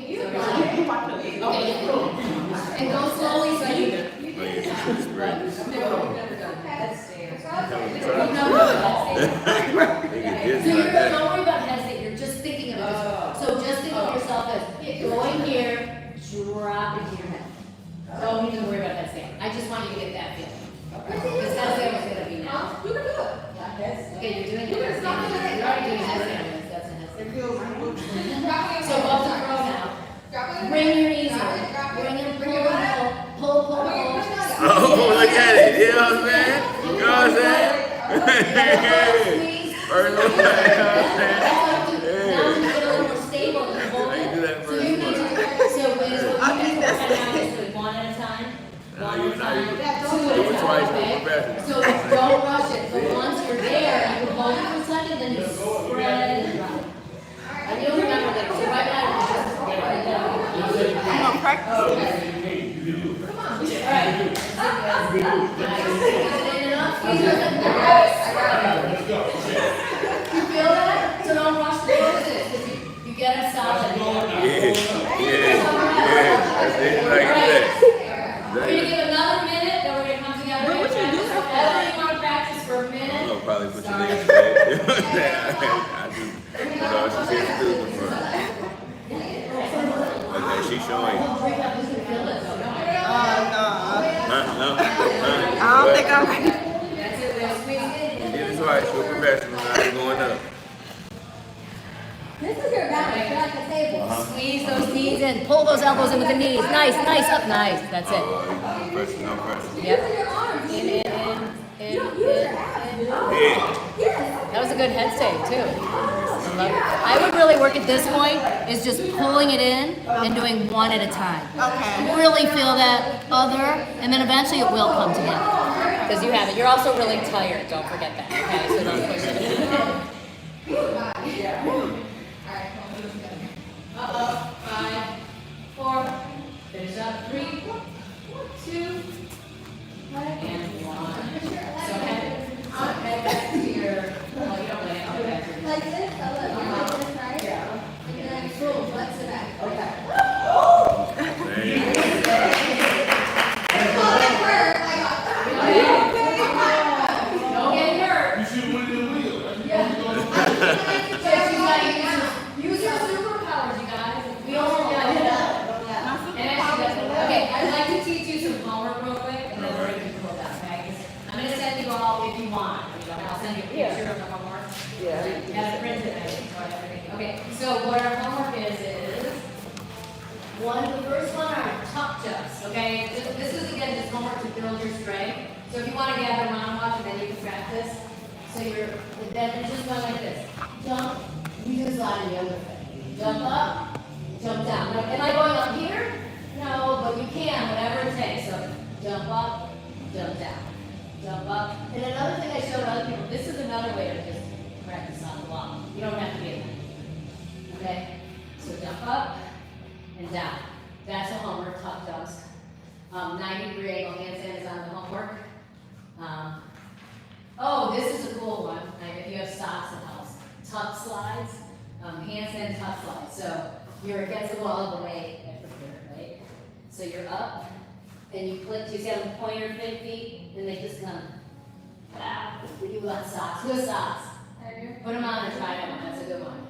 Okay, yeah. And go slowly so you. Oh, yeah, you should spread this. So you're don't worry about hesitate, you're just thinking of it this way. So just think of yourself as going here, drop into your head. Don't need to worry about headstand. I just want you to get that feeling. Because headstand is gonna be now. You can do it. Okay, you're doing it. You're already doing headstand. That's a headstand. So off the crow now. Bring your knees up. Bring them, pull, pull. Oh, look at it. You know what I'm saying? You know what I'm saying? First one, you know what I'm saying? Now you get a little more stable and hold How you do it. that So first you need one? to, so when it's one at a time, one at a time, two at Do a it twice, time, go okay? back. So don't rush it, but once you're there, you can hold it for a second, then you spread and drop. And you'll remember that, so right now, you're just spread down. I'm gonna practice. Alright. You feel that? So don't rush the process. You get it solid. Yeah, that's it. She said stupid for her. Okay, she's showing you. No. No. I don't think I'm ready. That's it, we'll squeeze it in. Get it right, she's professional, now you're going up. This is your balance, you're like a table. Squeeze those knees in, pull those elbows in with the knees, nice, up, nice, that's it. No pressure, no pressure. Yep. These are your arms. In. You don't use your abs. Yeah. Yes. That was a good headstand too. I love it. I would really work at this point is just pulling it in and doing one at a time. Okay. Really feel that other, and then eventually it will come together. Because you have it. You're also really tired. Don't forget that. Okay, so don't push it. Uh-oh. 5, 4. Finish up. 3, 2, and 1. So head back to your. Well, you don't really have to head back to your. Like this, so look, you're like this, right? Yeah. And then boom, flex it back. Okay. Oh, that hurt. I got that. Don't get hurt. You should have went to the wheel. Use your superpowers, you guys. We all got it up. And actually, okay, I'd like to teach you some homework real quick, and then we're going to pull that, okay? 'Cause I'm going to send you all if you want. I'll send you a picture of the homework. Yeah. You have it printed, I think, so everything. Okay, so what our homework is the first one are tuck jumps, okay? This is, again, just homework to build your strength. So if you want to gather around, watch, and then you can practice. So then it's just going like this. Jump, you just slide in the other way. Jump up, jump down. Now, am I going up here? No, but you can, whatever it takes. So jump up, jump down. Jump up. And another thing I showed other people, this is another way to just practice on the wall. You don't have to be in there. Okay? So jump up and down. That's the homework, tuck jumps. 90-degree angle handstand is on the homework. Oh, this is a cool one. If you have socks in the house. Tuck slides, handstand tuck slides. So you're against the wall of the way, right? So you're up, and you click, you see how the pointer feet, and they just come. You got socks. Who has socks? Put them on and try them. That's a good one.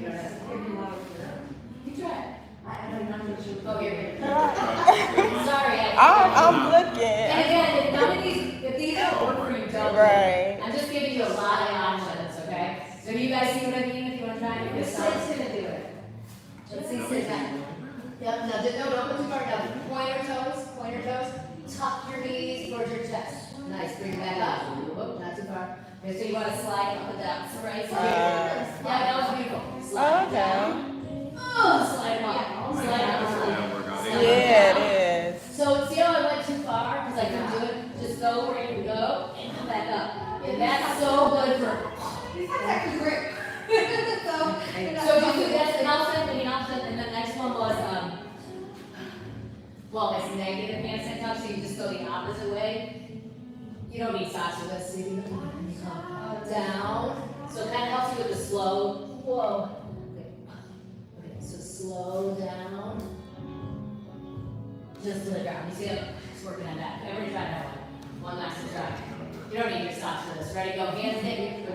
You don't have to. You try it. I don't know what you. Oh, you're here. Sorry. I'm looking. And again, if these don't work for you, don't. Right. I'm just giving you a lot of options, okay? So you guys see what I mean? If you want to try it, Sid's gonna do it. Let's see Sid now. Yep. No, don't go too far down. Pointer toes. Tuck your knees towards your chest. Nice. Bring that up. Whoop, not too far. Okay, so you want to slide up and down. So right. So yeah, that was beautiful. Slide down. Oh, slide up. Slide up. Yeah, it is. So see how I went too far? Because I can do it. Just go where you can go and come back up. And that's so good for. That's actually great. So So you do that, and and the next one was well, it's negative handstand touch, so you just go the opposite way. You don't need socks for this. So you come down. So it kind of helps you with the slow. Whoa. Okay, so slow down. Just to the ground. You see I'm just working on that. Everybody try that one. One last try. You don't need your socks for this. Ready? Go. Handstand.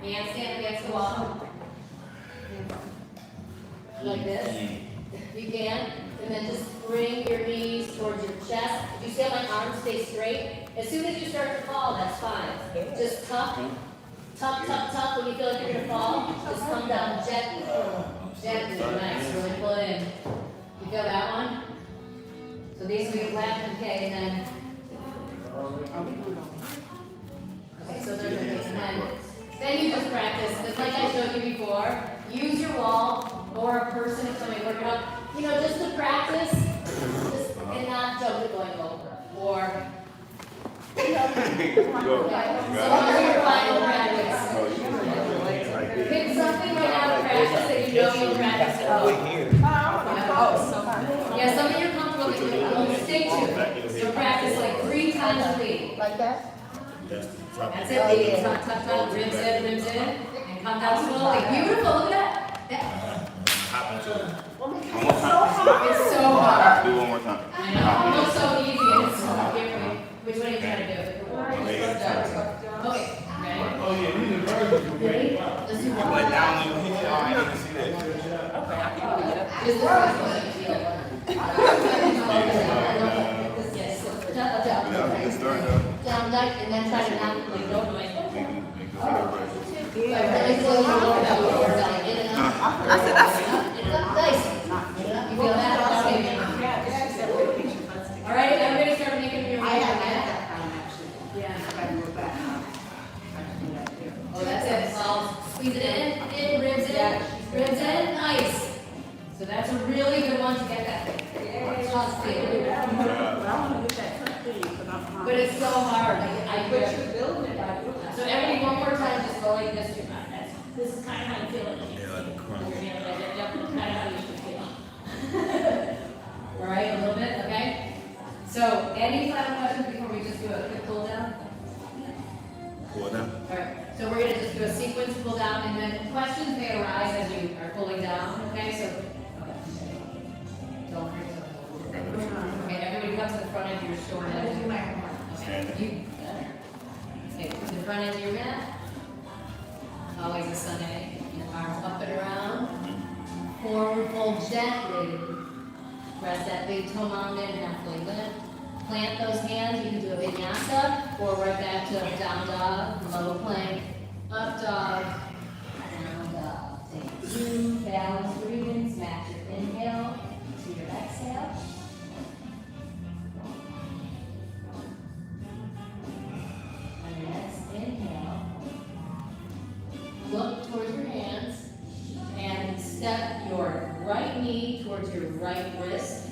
Handstand against the wall. Like this. You can. And then just bring your knees towards your chest. If you see how my arms stay straight, as soon as you start to fall, that's fine. Just tuck. When you feel like you're going to fall, just come down gently. Gently. Nice. Really pull it in. You feel that one? So these will be left, okay, and then. Okay, so there's a then you just practice, just like I showed you before. Use your wall or a person if somebody working out. Just to practice, and not jump it going over. Or so what's your final practice? Pick something right out of practice that you know you'll practice at home. Yeah, something you're comfortable with, you'll stick to. So practice like 3 times a week. Like that? That's it, lead. Tuck, ribs in, and come down slowly. Beautiful, look at that. It's so hard. Do one more time. I know, it looks so easy, and it's so different. Which one are you trying to do? Okay, ready? Oh, yeah, then try to not make no noise. Make the feel right. Like really slow your lower belly, lower belly, in and up. In and up, nice. You feel that? All right, everybody start making your way back. Yeah. Oh, that's it. Squeeze it in, ribs in, nice. So that's a really good one to get that tough feel. But it's so hard. So everybody, one more time, just go like this. This is kind of how you feel it. Yeah, like a crunch. Yep, kind of how you should feel. All right, a little bit, okay? So, any final questions before we just do a quick pull down? Pull down. All right, so we're gonna just do a sequence pull down, and then questions may arise as you are pulling down, okay? So, don't hurt yourself. Okay, everybody come to the front edge of your shoulder. Okay, you, okay, to the front edge of your mat. Always a sun egg. Your arms up and around. Forward fold gently. Press that big toe mountain in, halfway lift. Plant those hands. You can do a vinyasa or right back to down dog, low plank, up dog, down dog. Take two balanced breathings. Match your inhale to your exhale. And your next inhale. Look towards your hands and step your right knee towards your right wrist.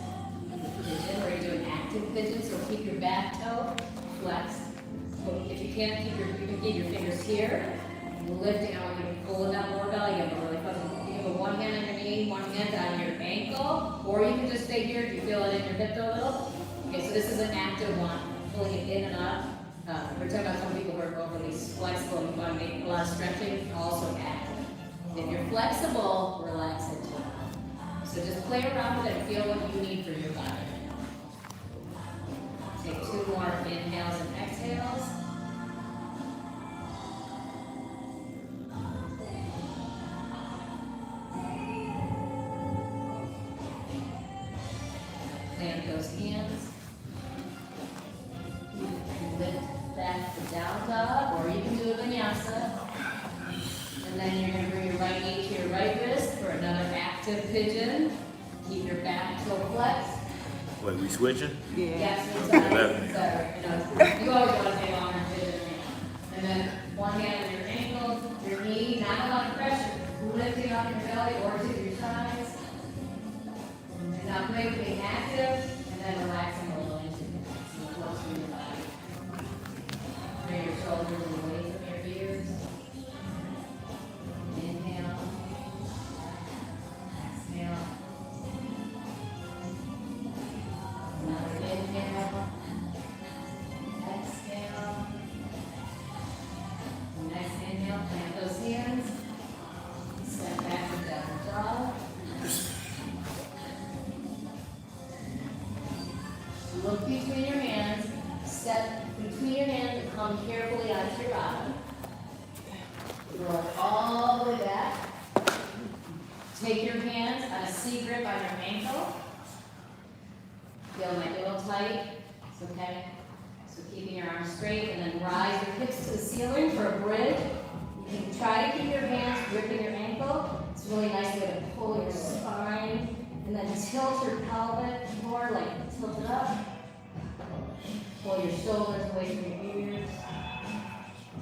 Pigeon, we're going to do an active pigeon, so keep your back toe flexed. So if you can't, you can keep your fingers here. Lifting, I want you to pull it down lower belly. You have a really fuzzy. You have one hand on your knee, one hand on your ankle, or you can just stay here if you feel it in your hip a little. Okay, so this is an active one, pulling it in and up. We're talking about some people who are overly flexible and want to make a lot of stretching, also active. If you're flexible, relax it too. So just play around with it and feel what you need for your body. Take two more inhales and exhales. Plant those hands. You can lift back to down dog, or you can do a vinyasa. And then you're going to bring your right knee to your right wrist for another active pigeon. Keep your back toe flexed. Wait, we switching? Yes, you always want to stay longer pigeon. And then one hand on your ankle, your knee, not a lot of pressure. Lifting up your belly or to your sides. And now play with being active, and then relaxing a little into it. So close to your body. Bring your shoulders away from your ears. Inhale. Exhale. Another inhale. Exhale. Next inhale, plant those hands. Step back to down dog. Look between your hands. Step between your hands and come carefully onto your bottom. Roll all the way back. Take your hands on a C grip on your ankle. Feel it might be a little tight. It's okay. So keeping your arms straight and then rise your hips to the ceiling for a bridge. You can try to keep your hands gripping your ankle. It's a really nice way to pull your spine and then tilt your pelvic more, like tilt it up. Pull your shoulders away from your ears.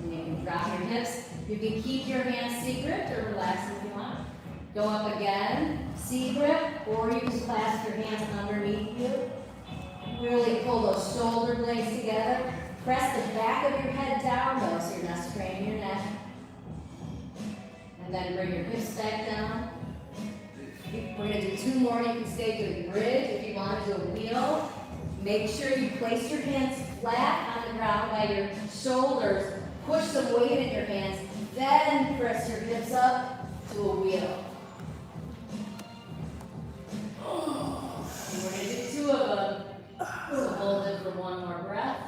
And you can drop your hips. You can keep your hands C-gripped or relax if you want. Go up again, C-grip, or you just clasp your hands underneath you. Really pull those shoulder blades together. Press the back of your head down though, so you're not straining your neck. And then bring your hips back down. We're going to do two more. You can stay doing bridge if you want to do a wheel. Make sure you place your hands flat on the ground by your shoulders. Push some weight in your hands. Then press your hips up to a wheel. And we're going to do two of them. So hold it for one more breath.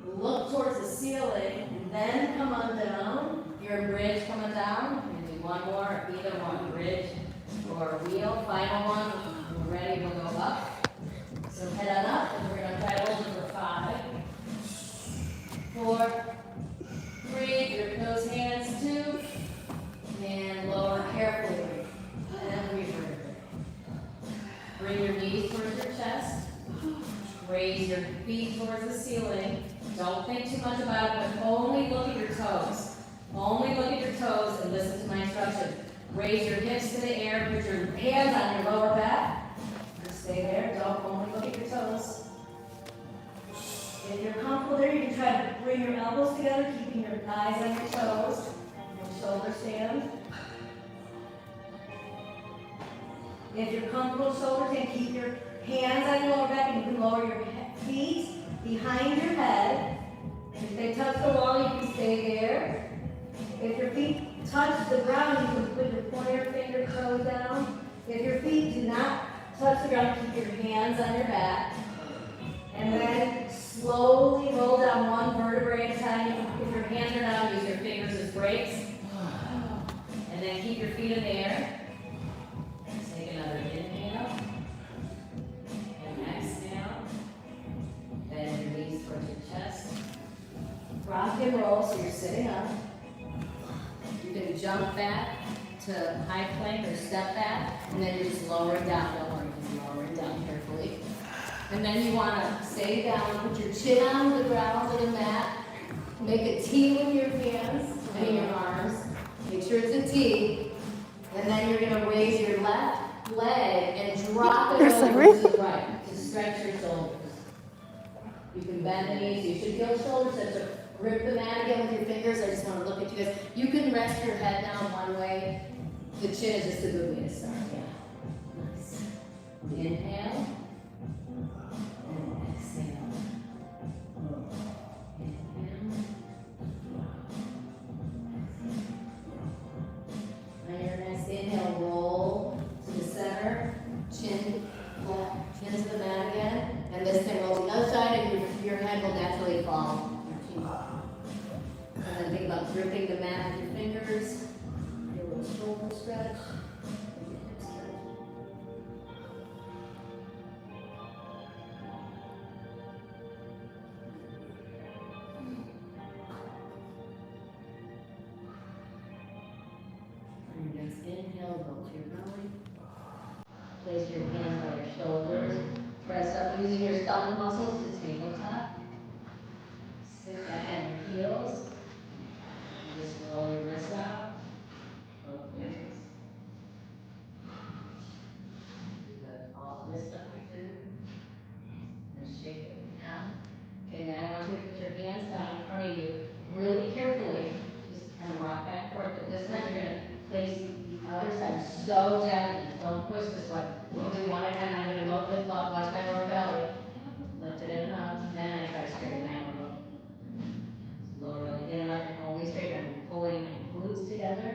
Look towards the ceiling and then come on down. You're in bridge coming down. We're going to do one more, either one, bridge or wheel. Final one. When we're ready, we'll go up. So head on up and we're going to try to hold it for 5. gaze towards your chest. Raise your feet towards the ceiling. Don't think too much about it, but only look at your toes. Only look at your toes and listen to my instructions. Raise your hips to the air, put your hands on your lower back. Just stay there, don't only look at your toes. If you're comfortable there, you can try to bring your elbows together, keeping your eyes on your toes. Your shoulder stand. If you're comfortable shoulder stand, keep your hands on your lower back, and you can lower your feet behind your head. If they touch the wall, you can stay there. If your feet touch the ground, you can put your pointer finger toe down. If your feet do not touch the ground, keep your hands on your back. And then slowly roll down one vertebrae at a time. If your hands are down, use your fingers as brakes. And then keep your feet in the air. Take another inhale. And exhale. Bend your knees towards your chest. Rock and roll, so you're sitting up. You can jump back to high plank or step back, and then you're just lowering down. Don't worry, just lowering down carefully. And then you want to stay down, put your chin on the ground with a mat. Make a T with your hands and your arms. Make sure it's a T. And then you're going to raise your left leg and drop it over to the right to stretch your shoulders. You can bend the knees. You should feel shoulders stretch. So grip the mat again with your fingers. I just want to look at you guys. You can rest your head down one way. The chin is just a good way to start. Yeah. Nice. Inhale. And exhale. Inhale. On your next inhale, roll to the center. Chin to the mat again. And this time roll to the other side, and your head will naturally fall. And then think about gripping the mat with your fingers. Your little shoulder stretch. And your hip stretch. On your next inhale, roll to your belly. Place your hands on your shoulders. Press up using your stomach muscles to tabletop. Sit back on your heels. And just roll your wrists out. Both ways. Good. All this stuff we do. And shake it down. Okay, now I want you to put your hands down in front of you really carefully. Just kind of rock back and forth. But this time you're going to place the other side so gently. Don't push this way. We'll do one at a time. I'm going to lift up, watch my lower belly. Lift it in and up. Then I try to straighten out a little. Lower belly in and up. And only straighten. I'm pulling my glutes together.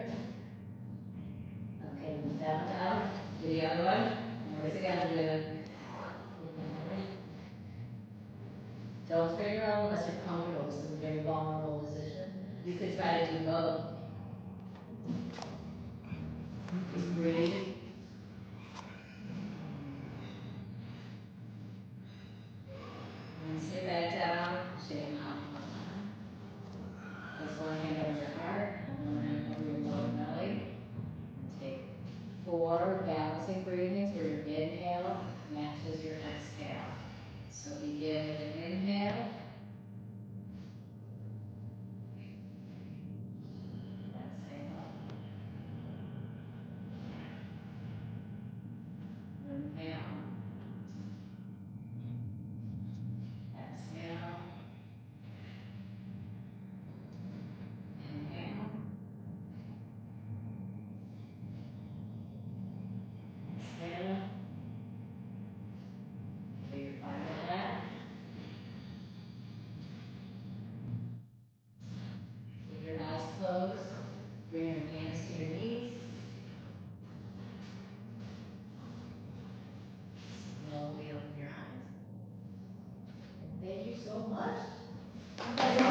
Okay, move down and out. Do the other one. And raise again. Do it. Don't straighten your elbow unless you're comfortable. This is a very vulnerable position. You could try to do both. Just breathe. And sit back down. Shake out. Place one hand over your heart, one hand over your lower belly. Take 4 balancing breathings where your inhale matches your exhale. So begin with an inhale. Exhale. Inhale. Exhale. Inhale. Exhale. Do your final breath. Keep your eyes closed. Bring your hands to your knees. Slowly open your eyes. Thank you so much. You guys are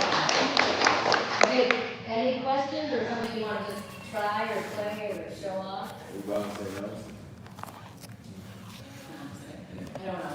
awesome. Okay, any questions or something you want to just try or play or show off? Everybody say no. I don't know.